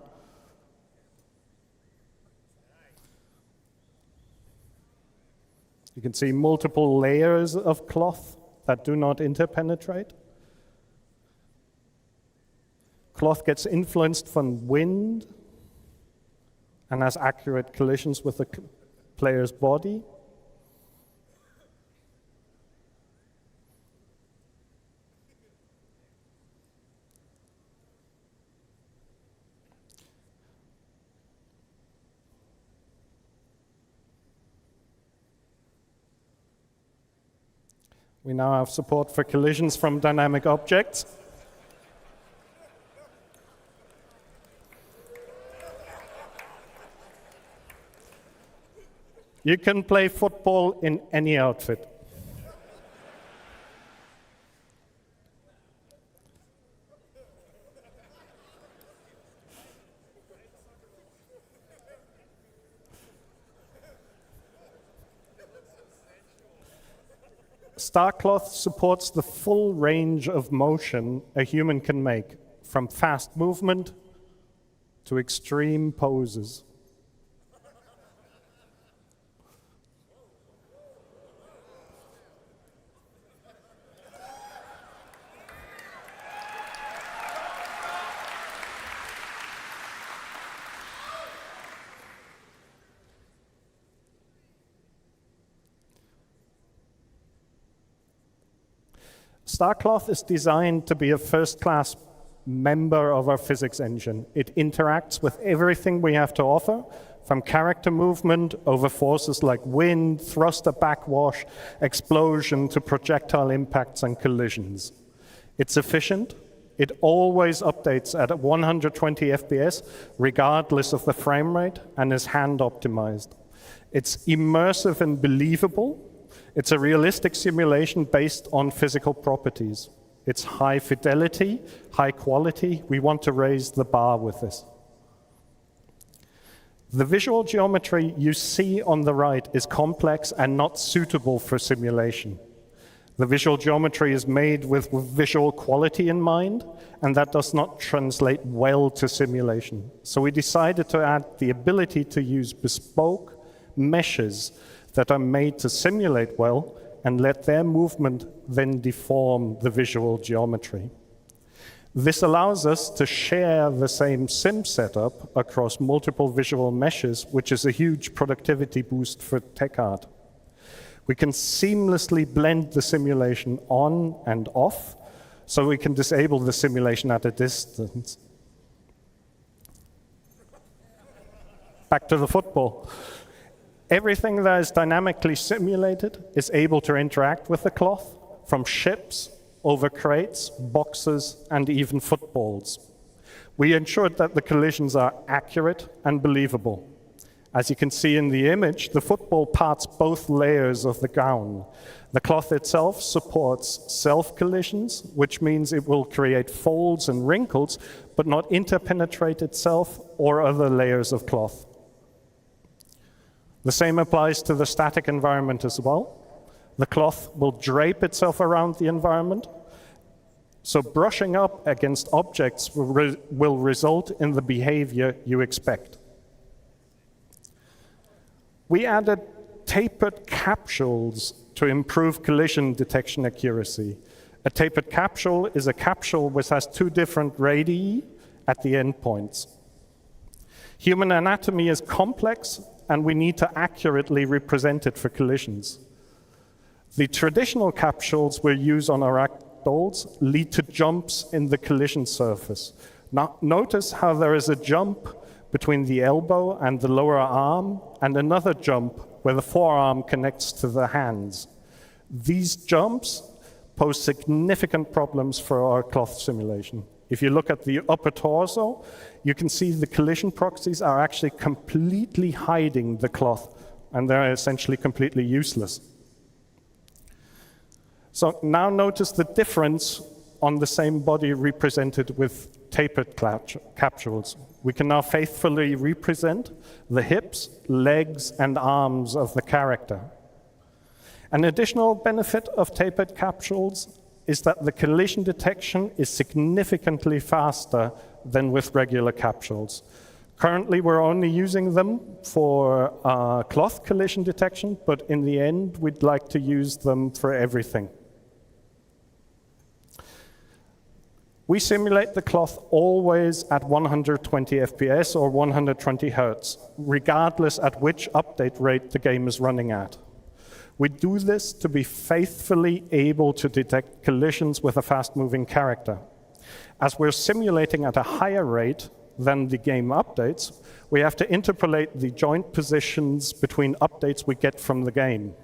S2: You can see multiple layers of cloth that do not interpenetrate. Cloth gets influenced from wind and has accurate collisions with the player's body. We now have support for collisions from dynamic objects. You can play football in any outfit. StarCloth supports the full range of motion a human can make, from fast movement to extreme poses. StarCloth is designed to be a first-class member of our physics engine. It interacts with everything we have to offer, from character movement over forces like wind, thruster backwash, explosion, to projectile impacts and collisions. It's efficient. It always updates at 120 FPS, regardless of the frame rate, and is hand-optimized. It's immersive and believable. It's a realistic simulation based on physical properties. It's high fidelity, high quality. We want to raise the bar with this. The visual geometry you see on the right is complex and not suitable for simulation. The visual geometry is made with visual quality in mind, and that does not translate well to simulation. So we decided to add the ability to use bespoke meshes that are made to simulate well and let their movement then deform the visual geometry. This allows us to share the same sim setup across multiple visual meshes, which is a huge productivity boost for tech art. We can seamlessly blend the simulation on and off, so we can disable the simulation at a distance. Back to the football. Everything that is dynamically simulated is able to interact with the cloth, from ships, over crates, boxes, and even footballs. We ensured that the collisions are accurate and believable. As you can see in the image, the football parts both layers of the gown. The cloth itself supports self-collisions, which means it will create folds and wrinkles, but not interpenetrate itself or other layers of cloth. The same applies to the static environment as well. The cloth will drape itself around the environment, so brushing up against objects will result in the behavior you expect. We added tapered capsules to improve collision detection accuracy. A tapered capsule is a capsule which has 2 different radii at the endpoints. Human anatomy is complex, and we need to accurately represent it for collisions. The traditional capsules we use on our ragdolls lead to jumps in the collision surface. Now, notice how there is a jump between the elbow and the lower arm, and another jump where the forearm connects to the hands. These jumps pose significant problems for our cloth simulation. If you look at the upper torso, you can see the collision proxies are actually completely hiding the cloth, and they're essentially completely useless. So now notice the difference on the same body represented with tapered capsules. We can now faithfully represent the hips, legs, and arms of the character. An additional benefit of tapered capsules is that the collision detection is significantly faster than with regular capsules. Currently, we're only using them for cloth collision detection, but in the end, we'd like to use them for everything. We simulate the cloth always at 120 FPS or 120 Hertz, regardless at which update rate the game is running at. We do this to be faithfully able to detect collisions with a fast-moving character. As we're simulating at a higher rate than the game updates, we have to interpolate the joint positions between updates we get from the game.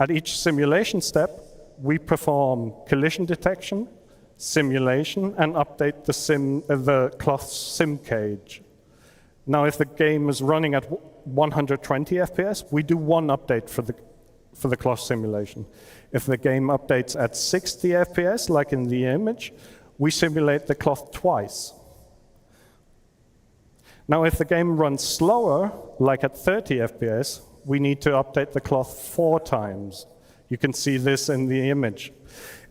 S2: At each simulation step, we perform collision detection, simulation, and update the cloth sim cage. Now, if the game is running at 120 FPS, we do one update for the cloth simulation. If the game updates at 60 FPS, like in the image, we simulate the cloth twice. Now, if the game runs slower, like at 30 FPS, we need to update the cloth 4 times. You can see this in the image.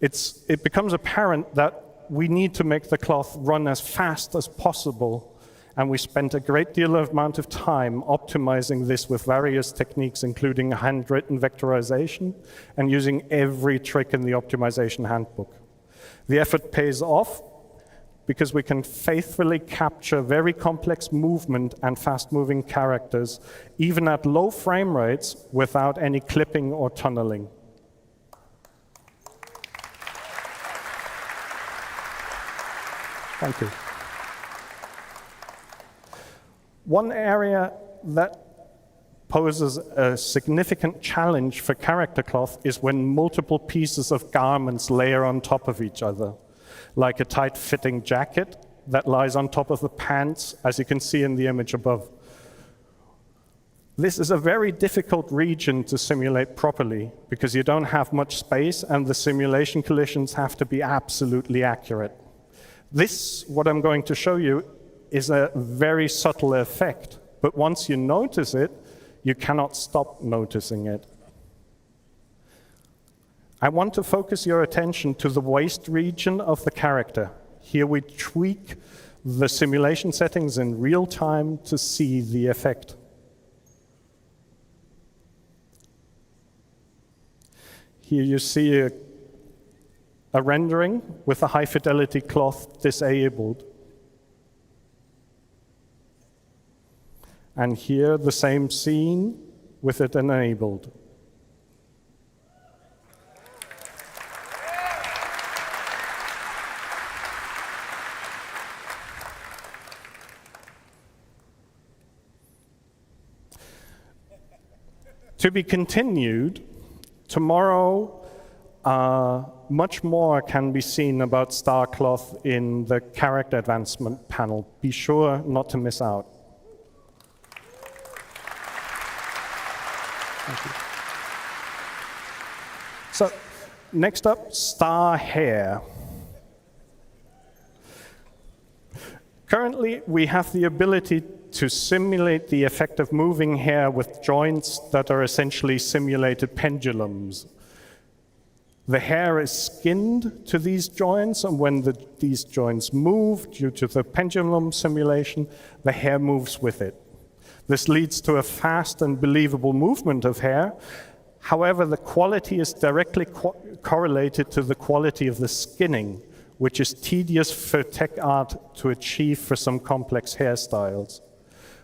S2: It becomes apparent that we need to make the cloth run as fast as possible, and we spent a great deal of amount of time optimizing this with various techniques, including handwritten vectorization and using every trick in the optimization handbook. The effort pays off because we can faithfully capture very complex movement and fast-moving characters, even at low frame rates, without any clipping or tunneling. Thank you. One area that poses a significant challenge for character cloth is when multiple pieces of garments layer on top of each other, like a tight-fitting jacket that lies on top of the pants, as you can see in the image above. This is a very difficult region to simulate properly because you don't have much space and the simulation collisions have to be absolutely accurate. This, what I'm going to show you, is a very subtle effect, but once you notice it, you cannot stop noticing it. I want to focus your attention to the waist region of the character. Here we tweak the simulation settings in real time to see the effect. Here you see a rendering with a high-fidelity cloth disabled. And here, the same scene with it enabled. To be continued, tomorrow, much more can be seen about Star Cloth in the character advancement panel. Be sure not to miss out. Thank you. So, next up, Star Hair. Currently, we have the ability to simulate the effect of moving hair with joints that are essentially simulated pendulums. The hair is skinned to these joints, and when these joints move due to the pendulum simulation, the hair moves with it. This leads to a fast and believable movement of hair. However, the quality is directly correlated to the quality of the skinning, which is tedious for tech art to achieve for some complex hairstyles.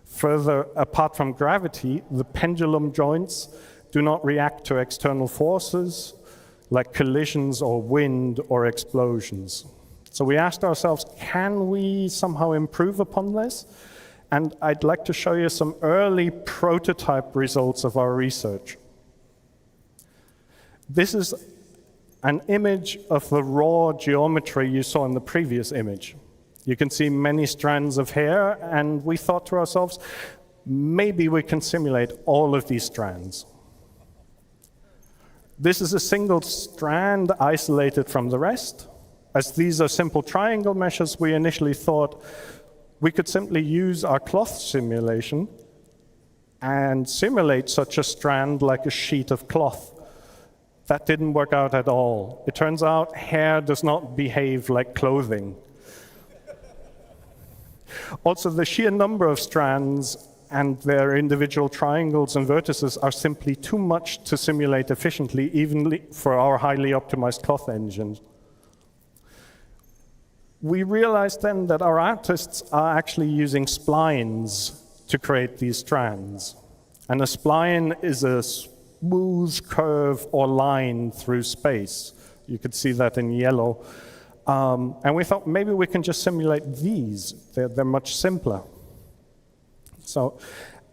S2: Further, apart from gravity, the pendulum joints do not react to external forces like collisions or wind or explosions. So we asked ourselves, can we somehow improve upon this? And I'd like to show you some early prototype results of our research. This is an image of the raw geometry you saw in the previous image. You can see many strands of hair, and we thought to ourselves, maybe we can simulate all of these strands. This is a single strand isolated from the rest. As these are simple triangle meshes, we initially thought we could simply use our cloth simulation and simulate such a strand like a sheet of cloth. That didn't work out at all. It turns out hair does not behave like clothing. Also, the sheer number of strands and their individual triangles and vertices are simply too much to simulate efficiently, even for our highly optimized cloth engine. We realized then that our artists are actually using splines to create these strands. And a spline is a smooth curve or line through space. You could see that in yellow. And we thought maybe we can just simulate these. They're much simpler.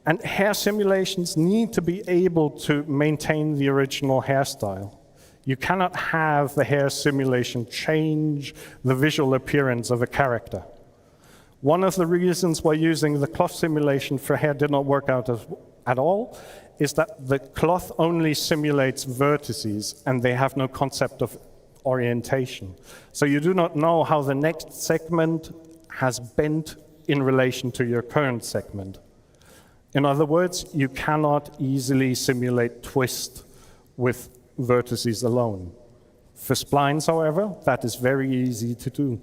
S2: And hair simulations need to be able to maintain the original hairstyle. You cannot have the hair simulation change the visual appearance of a character. One of the reasons why using the cloth simulation for hair did not work out at all is that the cloth only simulates vertices, and they have no concept of orientation. So you do not know how the next segment has bent in relation to your current segment. In other words, you cannot easily simulate twist with vertices alone. For splines, however, that is very easy to do.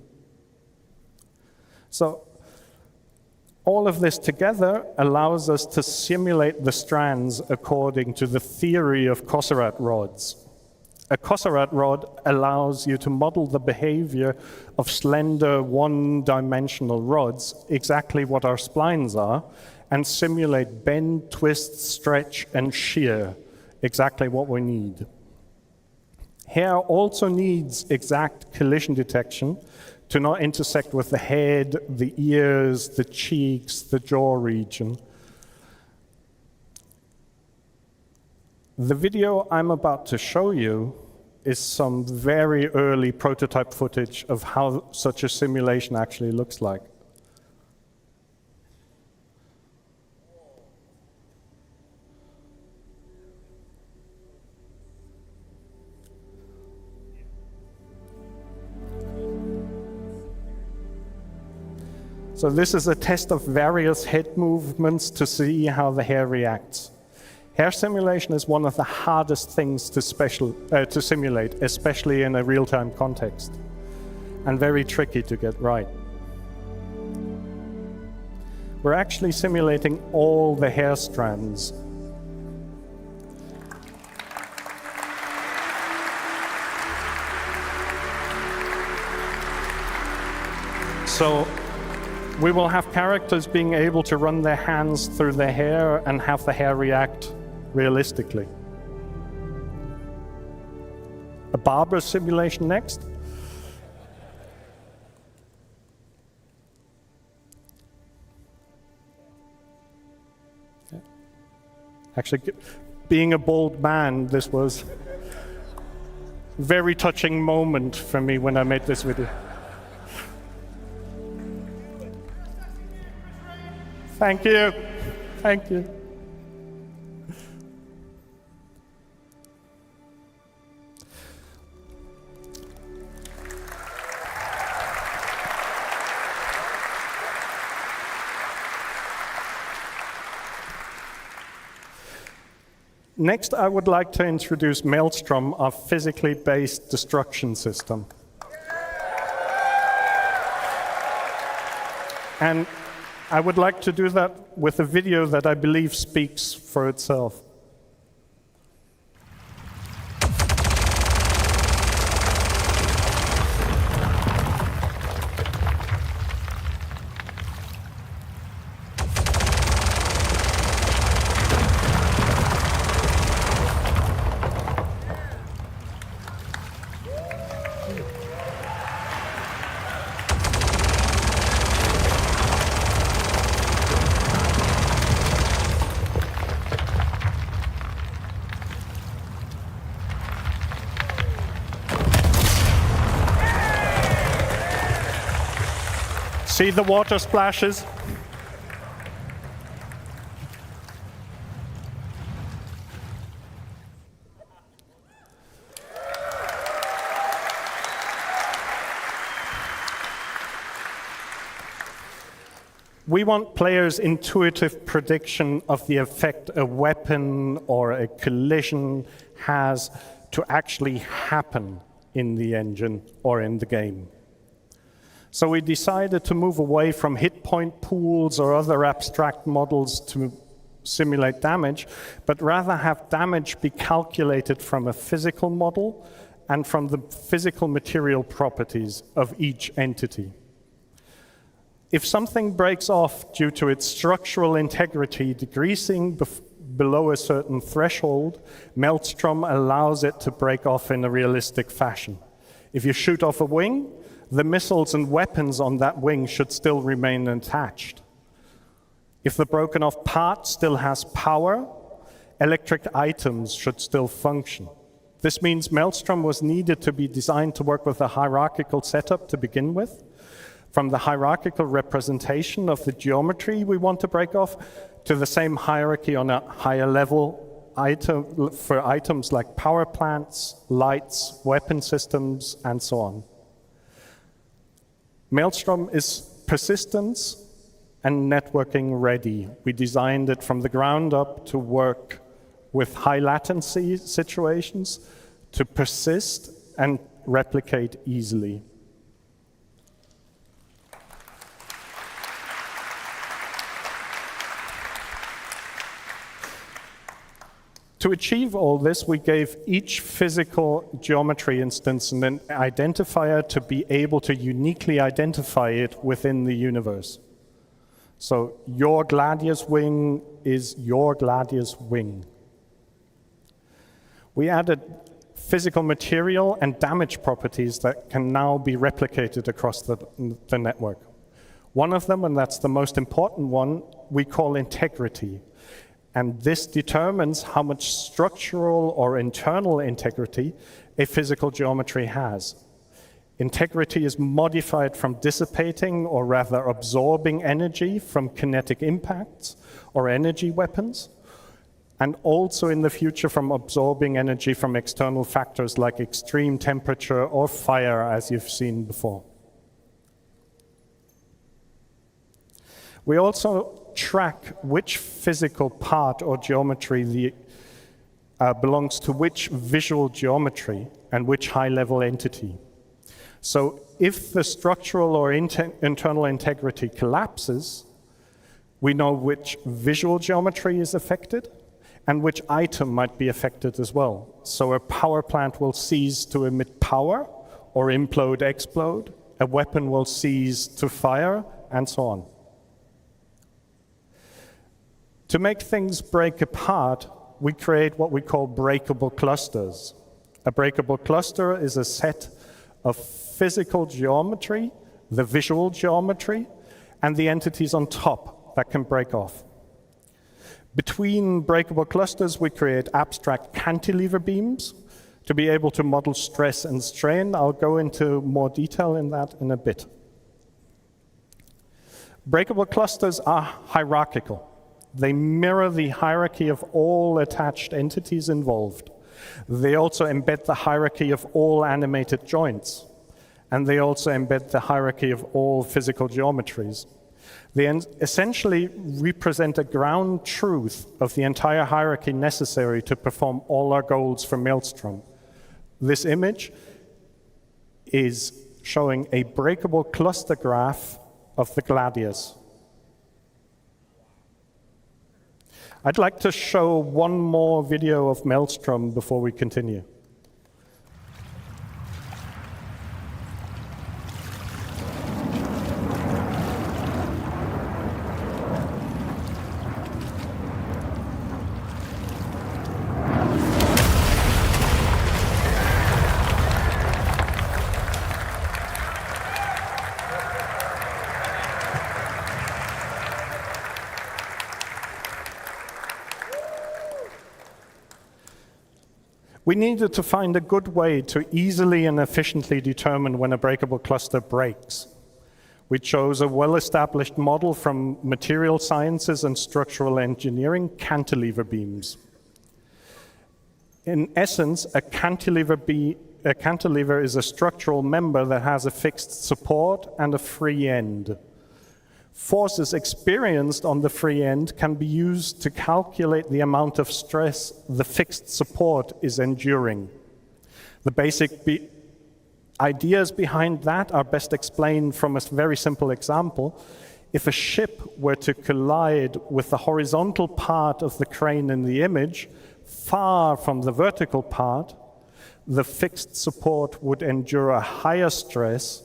S2: So all of this together allows us to simulate the strands according to the theory of Kosarat rods. A Kosarat rod allows you to model the behavior of slender one-dimensional rods, exactly what our splines are, and simulate bend, twist, stretch, and shear, exactly what we need. Hair also needs exact collision detection to not intersect with the head, the ears, the cheeks, the jaw region. The video I'm about to show you is some very early prototype footage of how such a simulation actually looks like. So this is a test of various head movements to see how the hair reacts. Hair simulation is one of the hardest things to simulate, especially in a real-time context, and very tricky to get right. We're actually simulating all the hair strands. So we will have characters being able to run their hands through their hair and have the hair react realistically. A barber simulation next. Actually, being a bald man, this was a very touching moment for me when I made this video. Thank you. Thank you. Next, I would like to introduce Maelstrom, our physically based destruction system. And I would like to do that with a video that I believe speaks for itself. See the water splashes? We want players' intuitive prediction of the effect a weapon or a collision has to actually happen in the engine or in the game. So we decided to move away from hit point pools or other abstract models to simulate damage, but rather have damage be calculated from a physical model and from the physical material properties of each entity. If something breaks off due to its structural integrity decreasing below a certain threshold, Maelstrom allows it to break off in a realistic fashion. If you shoot off a wing, the missiles and weapons on that wing should still remain attached. If the broken off part still has power, electric items should still function. This means Maelstrom was needed to be designed to work with a hierarchical setup to begin with. From the hierarchical representation of the geometry we want to break off to the same hierarchy on a higher level for items like power plants, lights, weapon systems, and so on. Maelstrom is persistence and networking ready. We designed it from the ground up to work with high latency situations, to persist and replicate easily. To achieve all this, we gave each physical geometry instance an identifier to be able to uniquely identify it within the universe. So your Gladius wing is your Gladius wing. We added physical material and damage properties that can now be replicated across the network. One of them, and that's the most important one, we call integrity. And this determines how much structural or internal integrity a physical geometry has. Integrity is modified from dissipating, or rather absorbing, energy from kinetic impacts or energy weapons, and also in the future from absorbing energy from external factors like extreme temperature or fire, as you've seen before. We also track which physical part or geometry belongs to which visual geometry and which high-level entity. So if the structural or internal integrity collapses, we know which visual geometry is affected and which item might be affected as well. So a power plant will cease to emit power or implode, explode. A weapon will cease to fire, and so on. To make things break apart, we create what we call breakable clusters. A breakable cluster is a set of physical geometry, the visual geometry, and the entities on top that can break off. Between breakable clusters, we create abstract cantilever beams to be able to model stress and strain. I'll go into more detail in that in a bit. Breakable clusters are hierarchical. They mirror the hierarchy of all attached entities involved. They also embed the hierarchy of all animated joints. And they also embed the hierarchy of all physical geometries. They essentially represent a ground truth of the entire hierarchy necessary to perform all our goals for Maelstrom. This image is showing a breakable cluster graph of the Gladius. I'd like to show one more video of Maelstrom before we continue. We needed to find a good way to easily and efficiently determine when a breakable cluster breaks. We chose a well-established model from material sciences and structural engineering, cantilever beams. In essence, a cantilever is a structural member that has a fixed support and a free end. Forces experienced on the free end can be used to calculate the amount of stress the fixed support is enduring. The basic ideas behind that are best explained from a very simple example. If a ship were to collide with the horizontal part of the crane in the image, far from the vertical part, the fixed support would endure a higher stress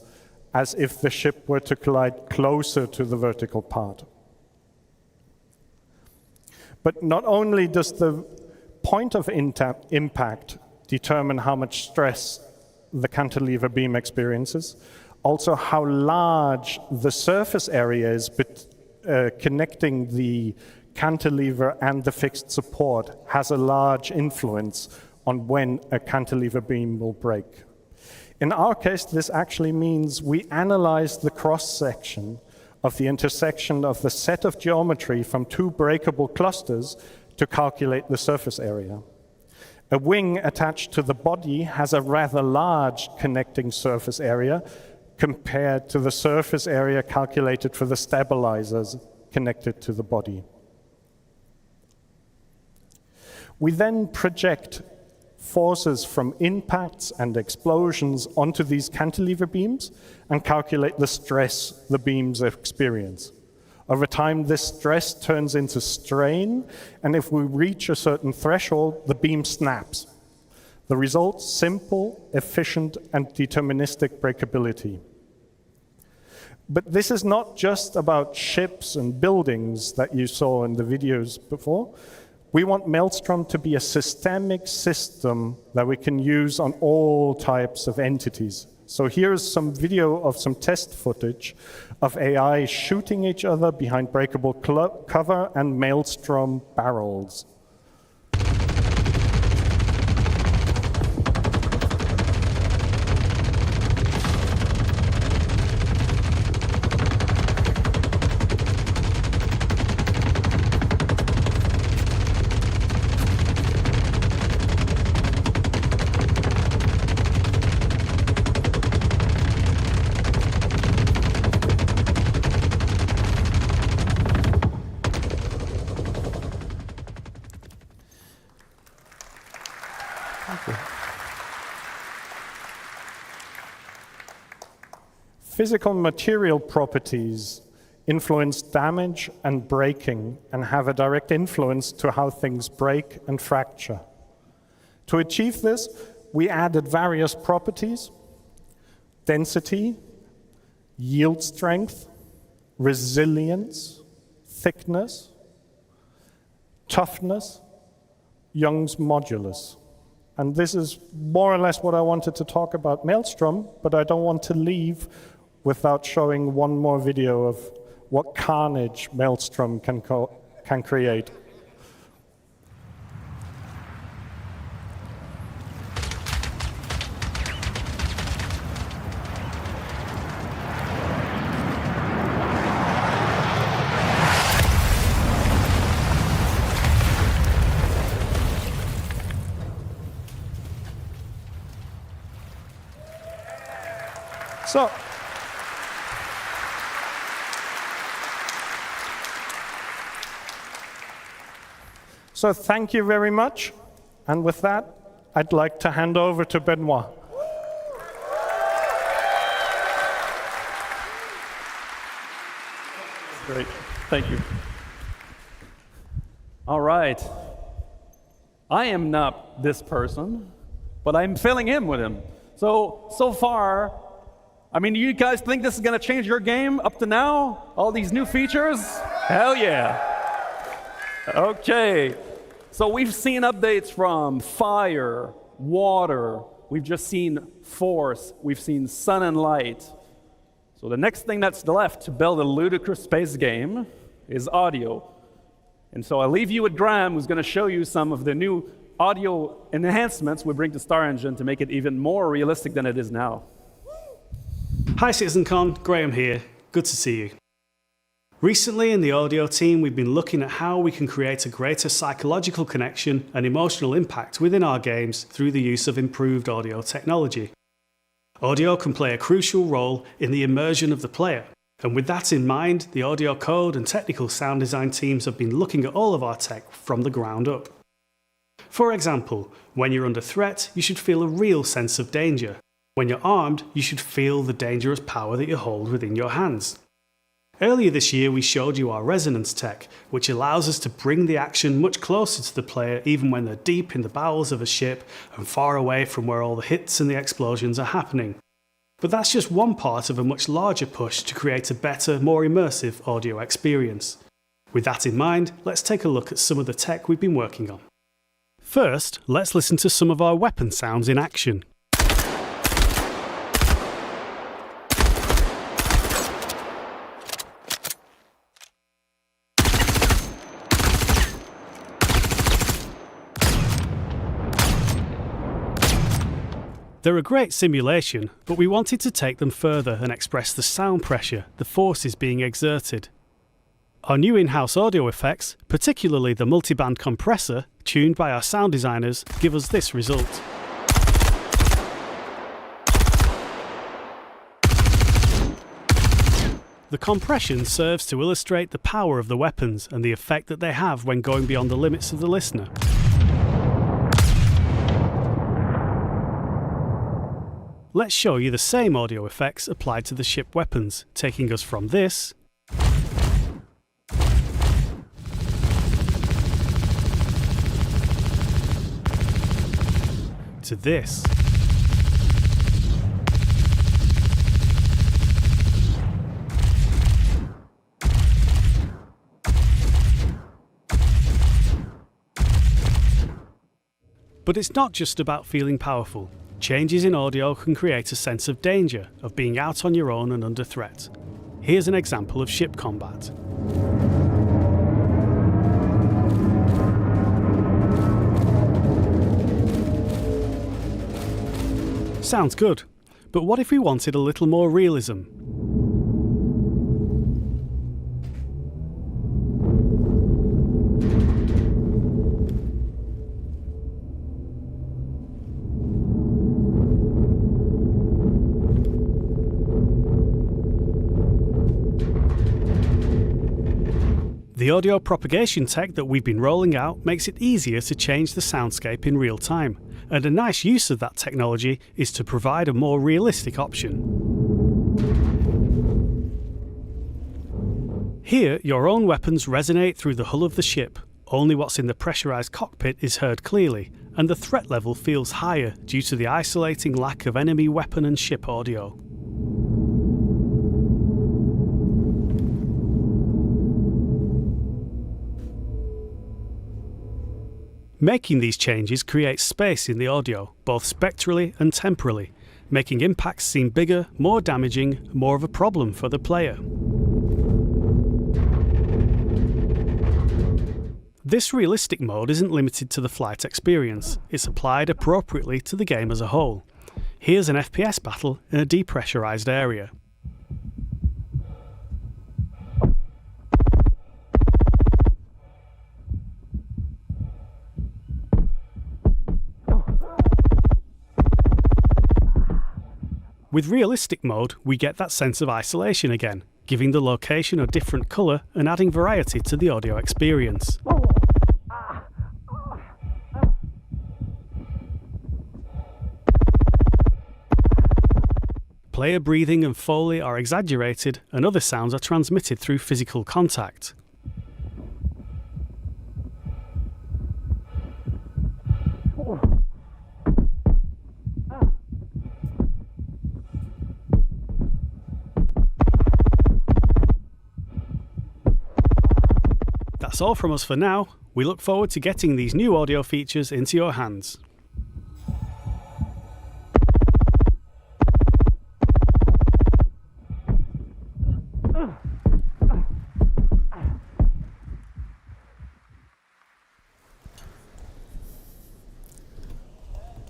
S2: as if the ship were to collide closer to the vertical part. But not only does the point of impact determine how much stress the cantilever beam experiences, also how large the surface area is connecting the cantilever and the fixed support has a large influence on when a cantilever beam will break. In our case, this actually means we analyze the cross-section of the intersection of the set of geometry from two breakable clusters to calculate the surface area. A wing attached to the body has a rather large connecting surface area compared to the surface area calculated for the stabilizers connected to the body. We then project forces from impacts and explosions onto these cantilever beams and calculate the stress the beams experience. Over time, this stress turns into strain, and if we reach a certain threshold, the beam snaps. The result, simple, efficient, and deterministic breakability. But this is not just about ships and buildings that you saw in the videos before. We want Maelstrom to be a systemic system that we can use on all types of entities. So here's some video of some test footage of AI shooting each other behind breakable cover and Maelstrom barrels. Physical material properties influence damage and breaking and have a direct influence to how things break and fracture. To achieve this, we added various properties: density, yield strength, resilience, thickness, toughness, Young's modulus. And this is more or less what I wanted to talk about Maelstrom, but I don't want to leave without showing one more video of what carnage Maelstrom can create. So thank you very much. And with that, I'd like to hand over to Benoit.
S1: Great, thank you. All right. I am not this person, but I'm filling in with him. So far, I mean, you guys think this is gonna change your game up to now? All these new features? Hell yeah. Okay, so we've seen updates from fire, water, we've just seen force, we've seen sun and light. So the next thing that's left to build a ludicrous space game is audio. And so I'll leave you with Graham, who's gonna show you some of the new audio enhancements we bring to StarEngine to make it even more realistic than it is now.
S8: Hi CitizenCon, Graham here. good to see you. Recently in the audio team, we've been looking at how we can create a greater psychological connection and emotional impact within our games through the use of improved audio technology. Audio can play a crucial role in the immersion of the player, and with that in mind, the audio code and technical sound design teams have been looking at all of our tech from the ground up. For example, when you're under threat, you should feel a real sense of danger. When you're armed, you should feel the dangerous power that you hold within your hands. Earlier this year, we showed you our resonance tech, which allows us to bring the action much closer to the player even when they're deep in the bowels of a ship and far away from where all the hits and the explosions are happening. But that's just one part of a much larger push to create a better, more immersive audio experience. With that in mind, let's take a look at some of the tech we've been working on. First, let's listen to some of our weapon sounds in action. They're a great simulation, but we wanted to take them further and express the sound pressure, the forces being exerted. Our new in-house audio effects, particularly the multiband compressor, tuned by our sound designers, give us this result. The compression serves to illustrate the power of the weapons and the effect that they have when going beyond the limits of the listener. Let's show you the same audio effects applied to the ship weapons, taking us from this to this. But it's not just about feeling powerful. Changes in audio can create a sense of danger, of being out on your own and under threat. Here's an example of ship combat. Sounds good, but what if we wanted a little more realism? The audio propagation tech that we've been rolling out makes it easier to change the soundscape in real time, and a nice use of that technology is to provide a more realistic option. Here, your own weapons resonate through the hull of the ship. Only what's in the pressurized cockpit is heard clearly, and the threat level feels higher due to the isolating lack of enemy weapon and ship audio. Making these changes creates space in the audio, both spectrally and temporally, making impacts seem bigger, more damaging, more of a problem for the player. This realistic mode isn't limited to the flight experience, it's applied appropriately to the game as a whole. Here's an FPS battle in a depressurized area. With realistic mode, we get that sense of isolation again, giving the location a different colour and adding variety to the audio experience. Player breathing and foley are exaggerated, and other sounds are transmitted through physical contact. That's all from us for now. We look forward to getting these new audio features into your hands.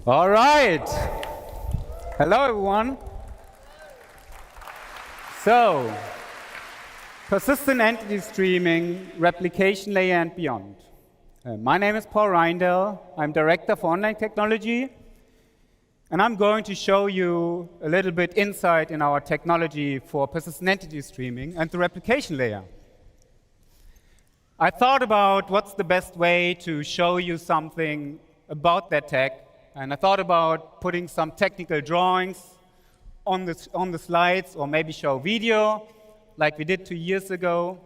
S9: All right. Hello, everyone. So, Persistent entity streaming, replication layer and beyond. My name is Paul Reindel. I'm Director for Online Technology. And I'm going to show you a little bit insight in our technology for persistent entity streaming and the replication layer. I thought about what's the best way to show you something about that tech. And I thought about putting some technical drawings on the slides, or maybe show video like we did 2 years ago.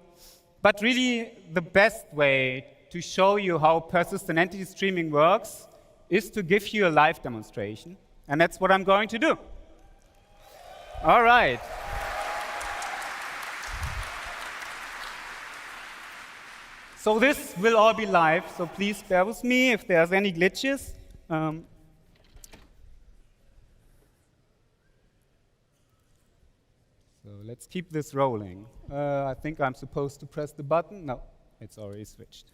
S9: But really, the best way to show you how persistent entity streaming works is to give you a live demonstration. And that's what I'm going to do. All right. So this will all be live, so please bear with me if there's any glitches. So let's keep this rolling. I think I'm supposed to press the button. No, it's already switched.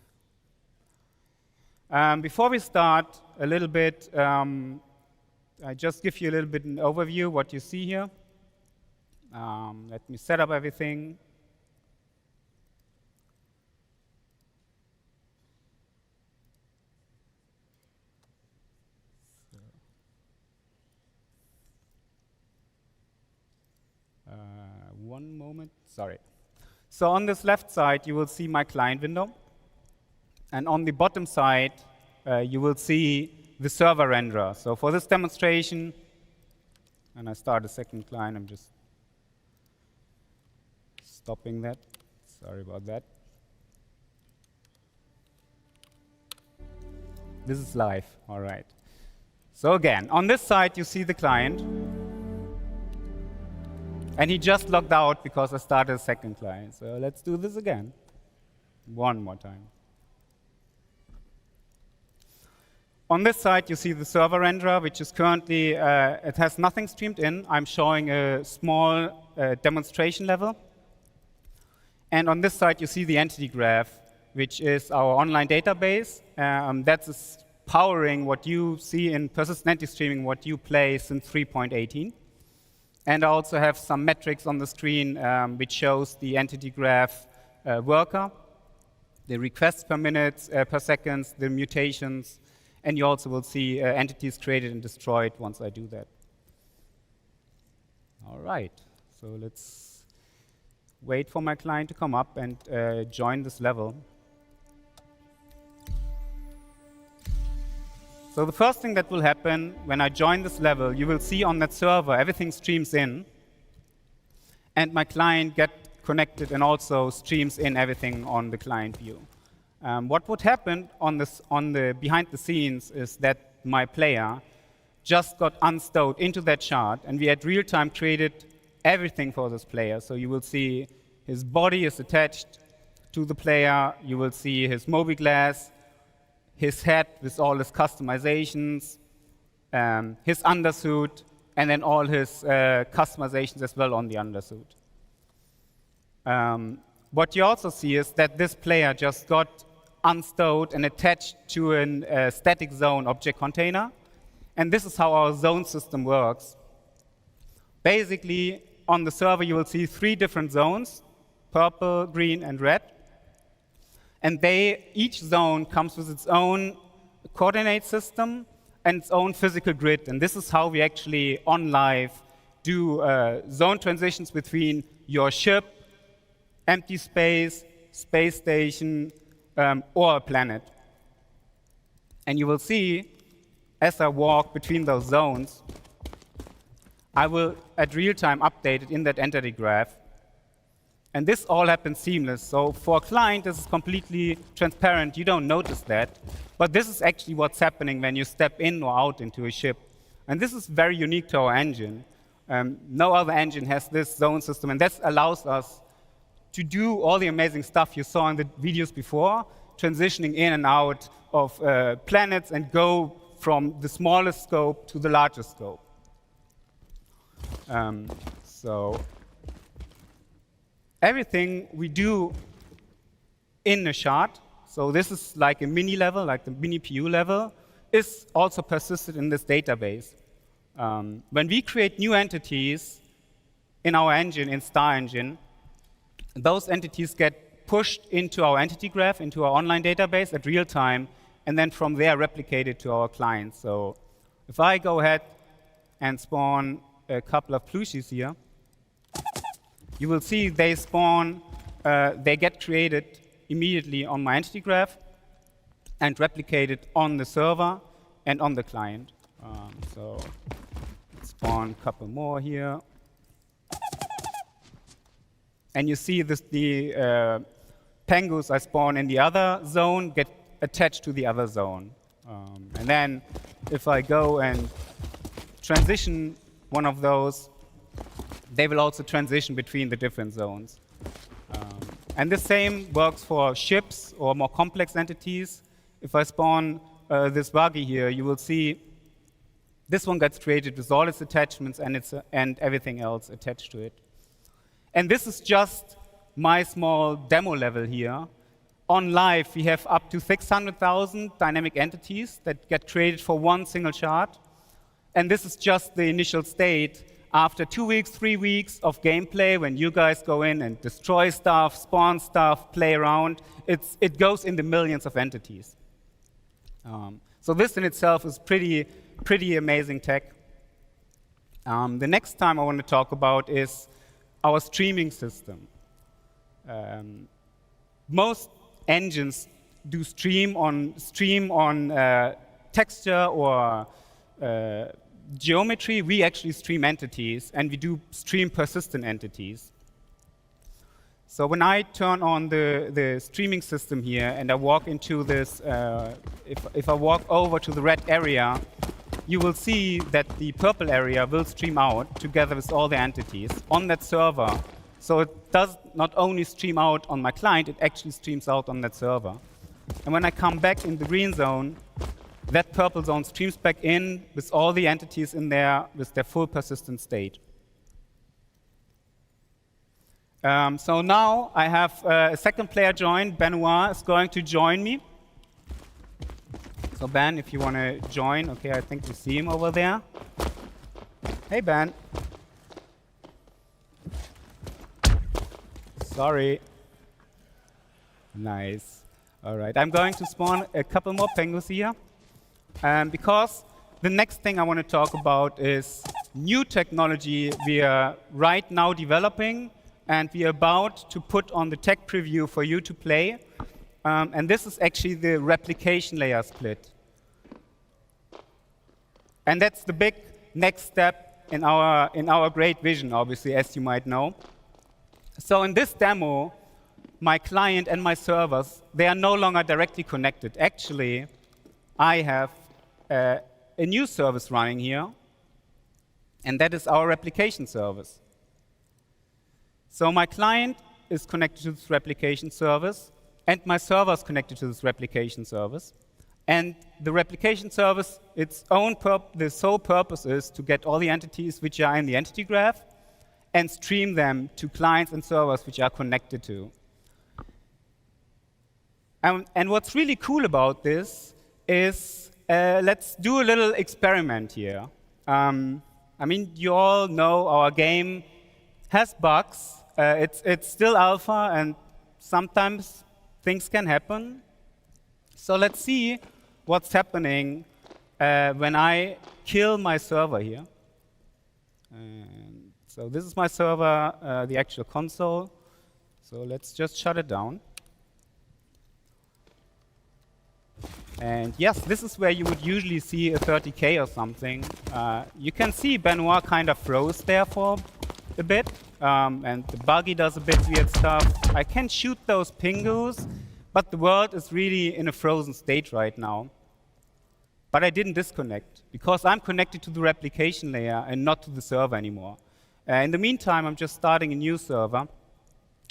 S9: Before we start, a little bit, I just give you a little bit an overview what you see here. Let me set up everything. One moment, sorry. So on this left side, you will see my client window. And on the bottom side, you will see the server renderer. So for this demonstration, and I start a second client, I'm just stopping that. Sorry about that. This is live, all right. So again, on this side, you see the client. And he just logged out because I started a second client. So let's do this again. One more time. On this side, you see the server renderer, which is currently, it has nothing streamed in. I'm showing a small demonstration level. And on this side, you see the entity graph, which is our online database. That's powering what you see in persistent entity streaming, what you play since 3.18. And I also have some metrics on the screen which shows the entity graph worker, the requests per minute, per second, the mutations, and you also will see entities created and destroyed once I do that. All right, so let's wait for my client to come up and join this level. So the first thing that will happen when I join this level, you will see on that server, everything streams in, and my client gets connected and also streams in everything on the client view. What would happen on the behind the scenes is that my player just got unstowed into that chart, and we at real time created everything for this player. So you will see his body is attached to the player, you will see his mobiGlass, his head with all his customizations, his undersuit, and then all his customizations as well on the undersuit. What you also see is that this player just got unstowed and attached to a static zone object container. And this is how our zone system works. Basically, on the server, you will see 3 different zones, purple, green, and red. And each zone comes with its own coordinate system and its own physical grid. And this is how we actually, on live, do zone transitions between your ship, empty space, space station, or a planet. And you will see, as I walk between those zones, I will, at real time, update it in that entity graph. And this all happens seamless. So for a client, this is completely transparent. You don't notice that. But this is actually what's happening when you step in or out into a ship. And this is very unique to our engine. No other engine has this zone system. And this allows us to do all the amazing stuff you saw in the videos before, transitioning in and out of planets and go from the smallest scope to the largest scope. So everything we do in a shard, so this is like a mini level, like the mini PU level, is also persisted in this database. When we create new entities in our engine, in StarEngine, those entities get pushed into our entity graph, into our online database at real time, and then from there replicated to our clients. So if I go ahead and spawn a couple of plushies here, you will see they spawn, they get created immediately on my entity graph and replicated on the server and on the client. So let's spawn a couple more here. And you see this, the pengus I spawn in the other zone get attached to the other zone. And then if I go and transition one of those, they will also transition between the different zones. And the same works for ships or more complex entities. If I spawn this buggy here, you will see this one gets created with all its attachments and everything else attached to it. And this is just my small demo level here. On live, we have up to 600,000 dynamic entities that get created for one single chart. And this is just the initial state. After 2 weeks, 3 weeks of gameplay, when you guys go in and destroy stuff, spawn stuff, play around, it goes in the millions of entities. So this in itself is pretty amazing tech. The next time I want to talk about is our streaming system. Most engines do stream on texture or geometry. We actually stream entities, and we do stream persistent entities. So when I turn on the streaming system here and I walk into this, if I walk over to the red area, you will see that the purple area will stream out together with all the entities on that server. So it does not only stream out on my client, it actually streams out on that server. And when I come back in the green zone, that purple zone streams back in with all the entities in there with their full persistent state. So now I have a second player joined. Benoit is going to join me. So Ben, if you want to join, okay, I think you see him over there. Hey, Ben. Sorry. Nice. All right, I'm going to spawn a couple more penguins here. Because the next thing I want to talk about is new technology we are right now developing, and we are about to put on the tech preview for you to play. And this is actually the replication layer split. And that's the big next step in our great vision, obviously, as you might know. So in this demo, my client and my servers, they are no longer directly connected. Actually, I have a new service running here, and that is our replication service. So my client is connected to this replication service, and my server is connected to this replication service. And the replication service, the sole purpose is to get all the entities which are in the entity graph and stream them to clients and servers which are connected to. And what's really cool about this is, let's do a little experiment here. I mean, you all know our game has bugs. It's still alpha, and sometimes things can happen. So let's see what's happening when I kill my server here. And so this is my server, the actual console. So let's just shut it down. And yes, this is where you would usually see a 30K or something. You can see Benoit kind of froze there for a bit, and the buggy does a bit weird stuff. I can shoot those pingus, but the world is really in a frozen state right now. But I didn't disconnect, because I'm connected to the replication layer and not to the server anymore. In the meantime, I'm just starting a new server.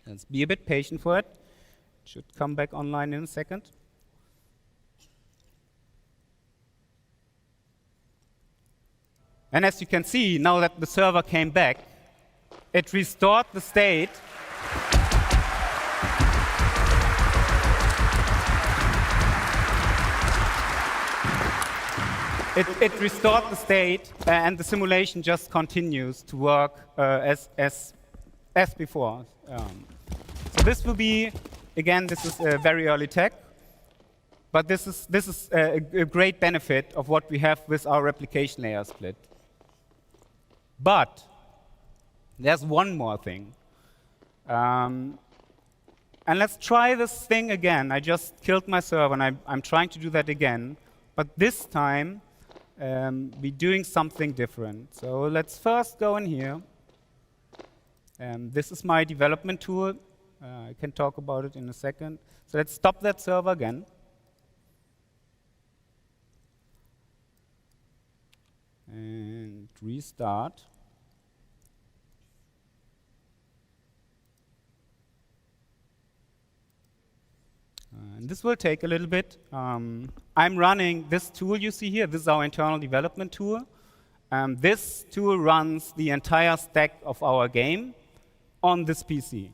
S9: Let's be a bit patient for it. It should come back online in a second. And as you can see, now that the server came back, it restored the state. It restored the state, and the simulation just continues to work as before. this will be, again, this is very early tech, but this is a great benefit of what we have with our replication layer split. But there's one more thing. And let's try this thing again. I just killed my server, and I'm trying to do that again. But this time, we're doing something different. So let's first go in here. This is my development tool. I can talk about it in a second. So let's stop that server again. And restart. And this will take a little bit. I'm running this tool you see here. This is our internal development tool. This tool runs the entire stack of our game on this PC.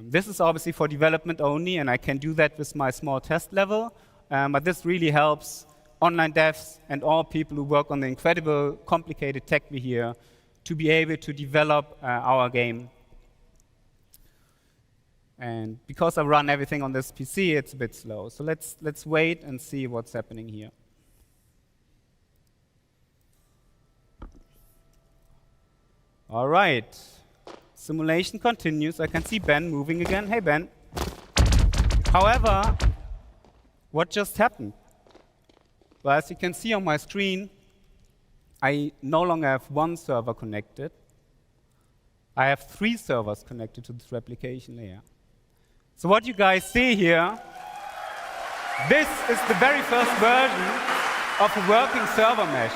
S9: This is obviously for development only, and I can do that with my small test level. But this really helps online devs and all people who work on the incredible, complicated tech we hear to be able to develop our game. And because I run everything on this PC, it's a bit slow. So let's wait and see what's happening here. All right. Simulation continues. I can see Ben moving again. Hey, Ben. However, what just happened? Well, as you can see on my screen, I no longer have one server connected. I have 3 servers connected to this replication layer. So what you guys see here, this is the very first version of a working server mesh.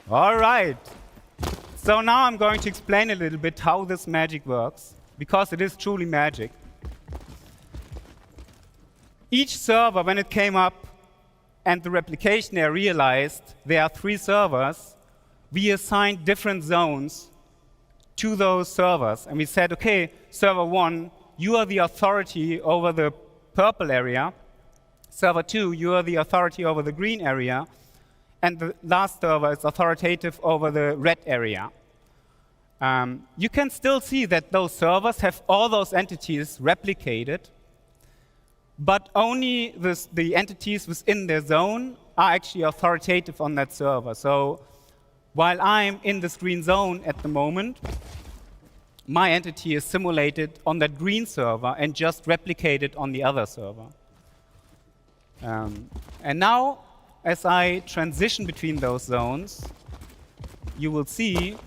S9: All right. So now I'm going to explain a little bit how this magic works, because it is truly magic. Each server, when it came up and the replication layer realized there are 3 servers, we assigned different zones to those servers. And we said, OK, server 1, you are the authority over the purple area. Server 2, you are the authority over the green area. And the last server is authoritative over the red area. You can still see that those servers have all those entities replicated, but only the entities within their zone are actually authoritative on that server. So while I'm in this green zone at the moment, my entity is simulated on that green server and just replicated on the other server. And now, as I transition between those zones, you will see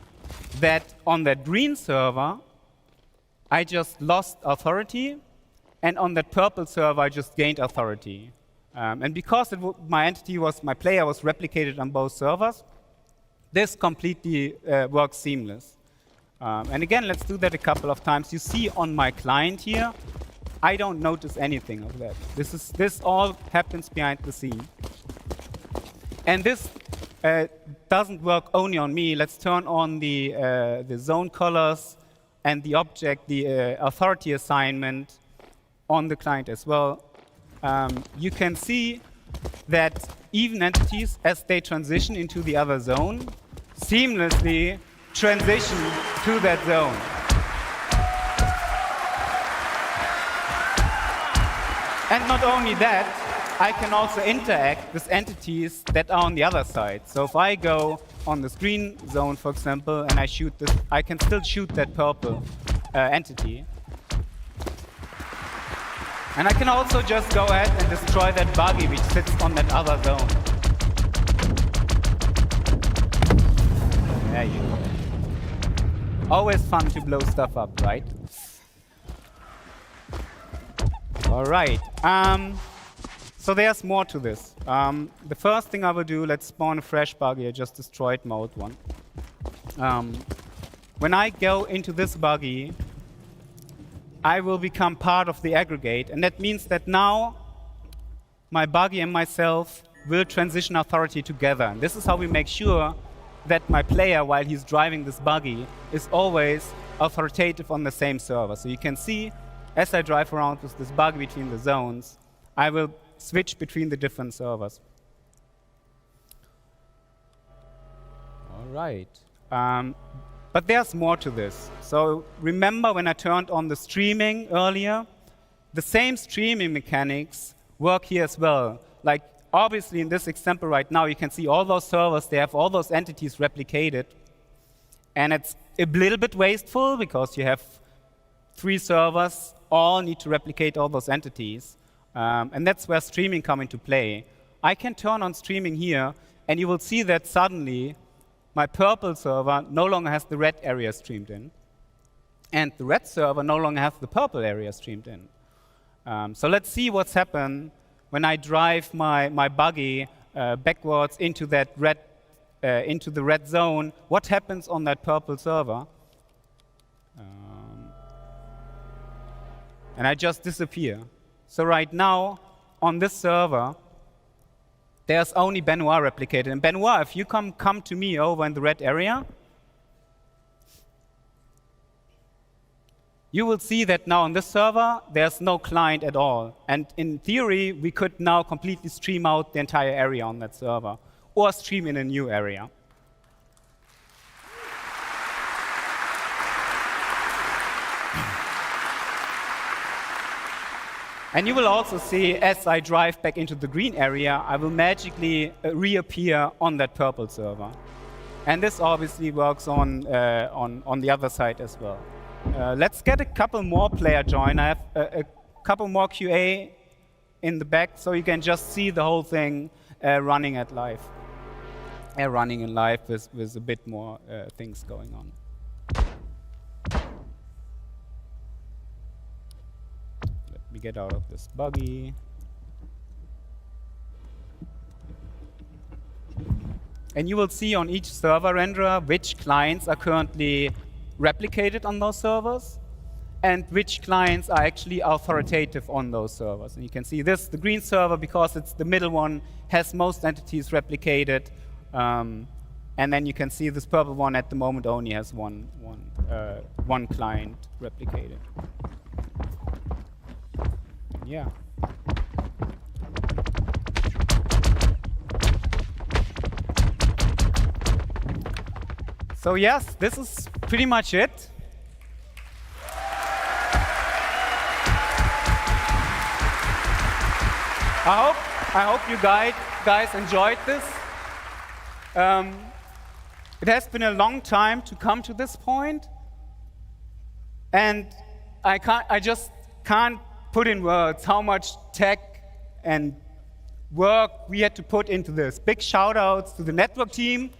S9: that on that green server, I just lost authority, and on that purple server, I just gained authority. And because my player was replicated on both servers, this completely works seamless. And again, let's do that a couple of times. You see on my client here, I don't notice anything of that. This all happens behind the scene. And this doesn't work only on me. Let's turn on the zone colors and the object, the authority assignment on the client as well. You can see that even entities, as they transition into the other zone, seamlessly transition to that zone. And not only that, I can also interact with entities that are on the other side. So if I go on this green zone, for example, and I shoot this, I can still shoot that purple entity. And I can also just go ahead and destroy that buggy which sits on that other zone. There you go. Always fun to blow stuff up, right? All right. So there's more to this. The first thing I will do, let's spawn a fresh buggy. I just destroyed my old one. When I go into this buggy, I will become part of the aggregate. And that means that now my buggy and myself will transition authority together. And this is how we make sure that my player, while he's driving this buggy, is always authoritative on the same server. So you can see as I drive around with this bug between the zones, I will switch between the different servers. All right. But there's more to this. So remember when I turned on the streaming earlier? The same streaming mechanics work here as well. Like, obviously, in this example right now, you can see all those servers, they have all those entities replicated. And it's a little bit wasteful because you have 3 servers, all need to replicate all those entities. And that's where streaming comes into play. I can turn on streaming here, and you will see that suddenly my purple server no longer has the red area streamed in. And the red server no longer has the purple area streamed in. So let's see what's happened when I drive my buggy backwards into that into the red zone. What happens on that purple server? And I just disappear. So right now, on this server, there's only Benoit replicated. And Benoit, if you come to me over in the red area, you will see that now on this server, there's no client at all. And in theory, we could now completely stream out the entire area on that server, or stream in a new area. And you will also see, as I drive back into the green area, I will magically reappear on that purple server. And this obviously works on the other side as well. Let's get a couple more player join. I have a couple more QA in the back, so you can just see the whole thing running in live with a bit more things going on. Let me get out of this buggy. And you will see on each server renderer which clients are currently replicated on those servers and which clients are actually authoritative on those servers. And you can see this, the green server, because it's the middle one, has most entities replicated. And then you can see this purple one at the moment only has one client replicated. Yeah. So yes, this is pretty much it. I hope you guys enjoyed this. It has been a long time to come to this point, and I just can't put in words how much tech and work we had to put into this. Big shout outs to the network team,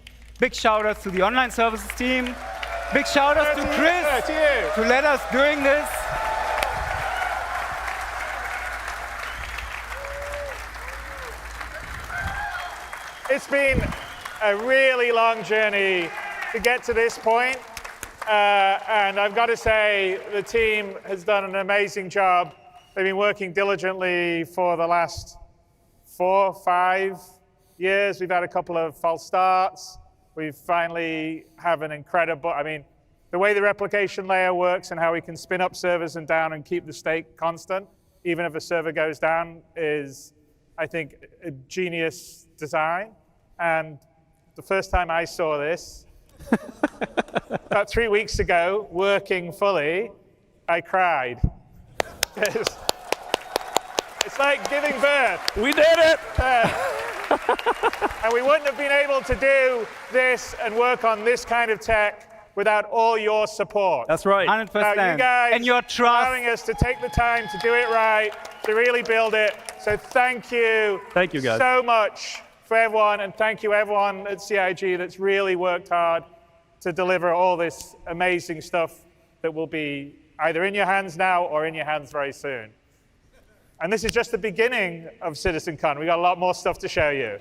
S9: big shout outs to the online services team, big shout outs to Chris to let us doing this.
S10: It's been a really long journey to get to this point. And I've got to say, the team has done an amazing job. They've been working diligently for the last 4 or 5 years. We've had a couple of false starts. We finally have an incredible, the way the replication layer works and how we can spin up servers and down and keep the state constant, even if a server goes down, is, I think, a genius design. And the first time I saw this, about 3 weeks ago, working fully, I cried. It's like giving birth.
S1: We did it!
S10: And we wouldn't have been able to do this and work on this kind of tech without all your support.
S1: That's right.
S9: 100%.
S10: Now, you guys
S9: and your trust.
S10: allowing us to take the time to do it right, to really build it. So thank you.
S1: Thank you, guys.
S10: So much for everyone, and thank you everyone at CIG that's really worked hard to deliver all this amazing stuff that will be either in your hands now or in your hands very soon. And this is just the beginning of CitizenCon. We've got a lot more stuff to show you.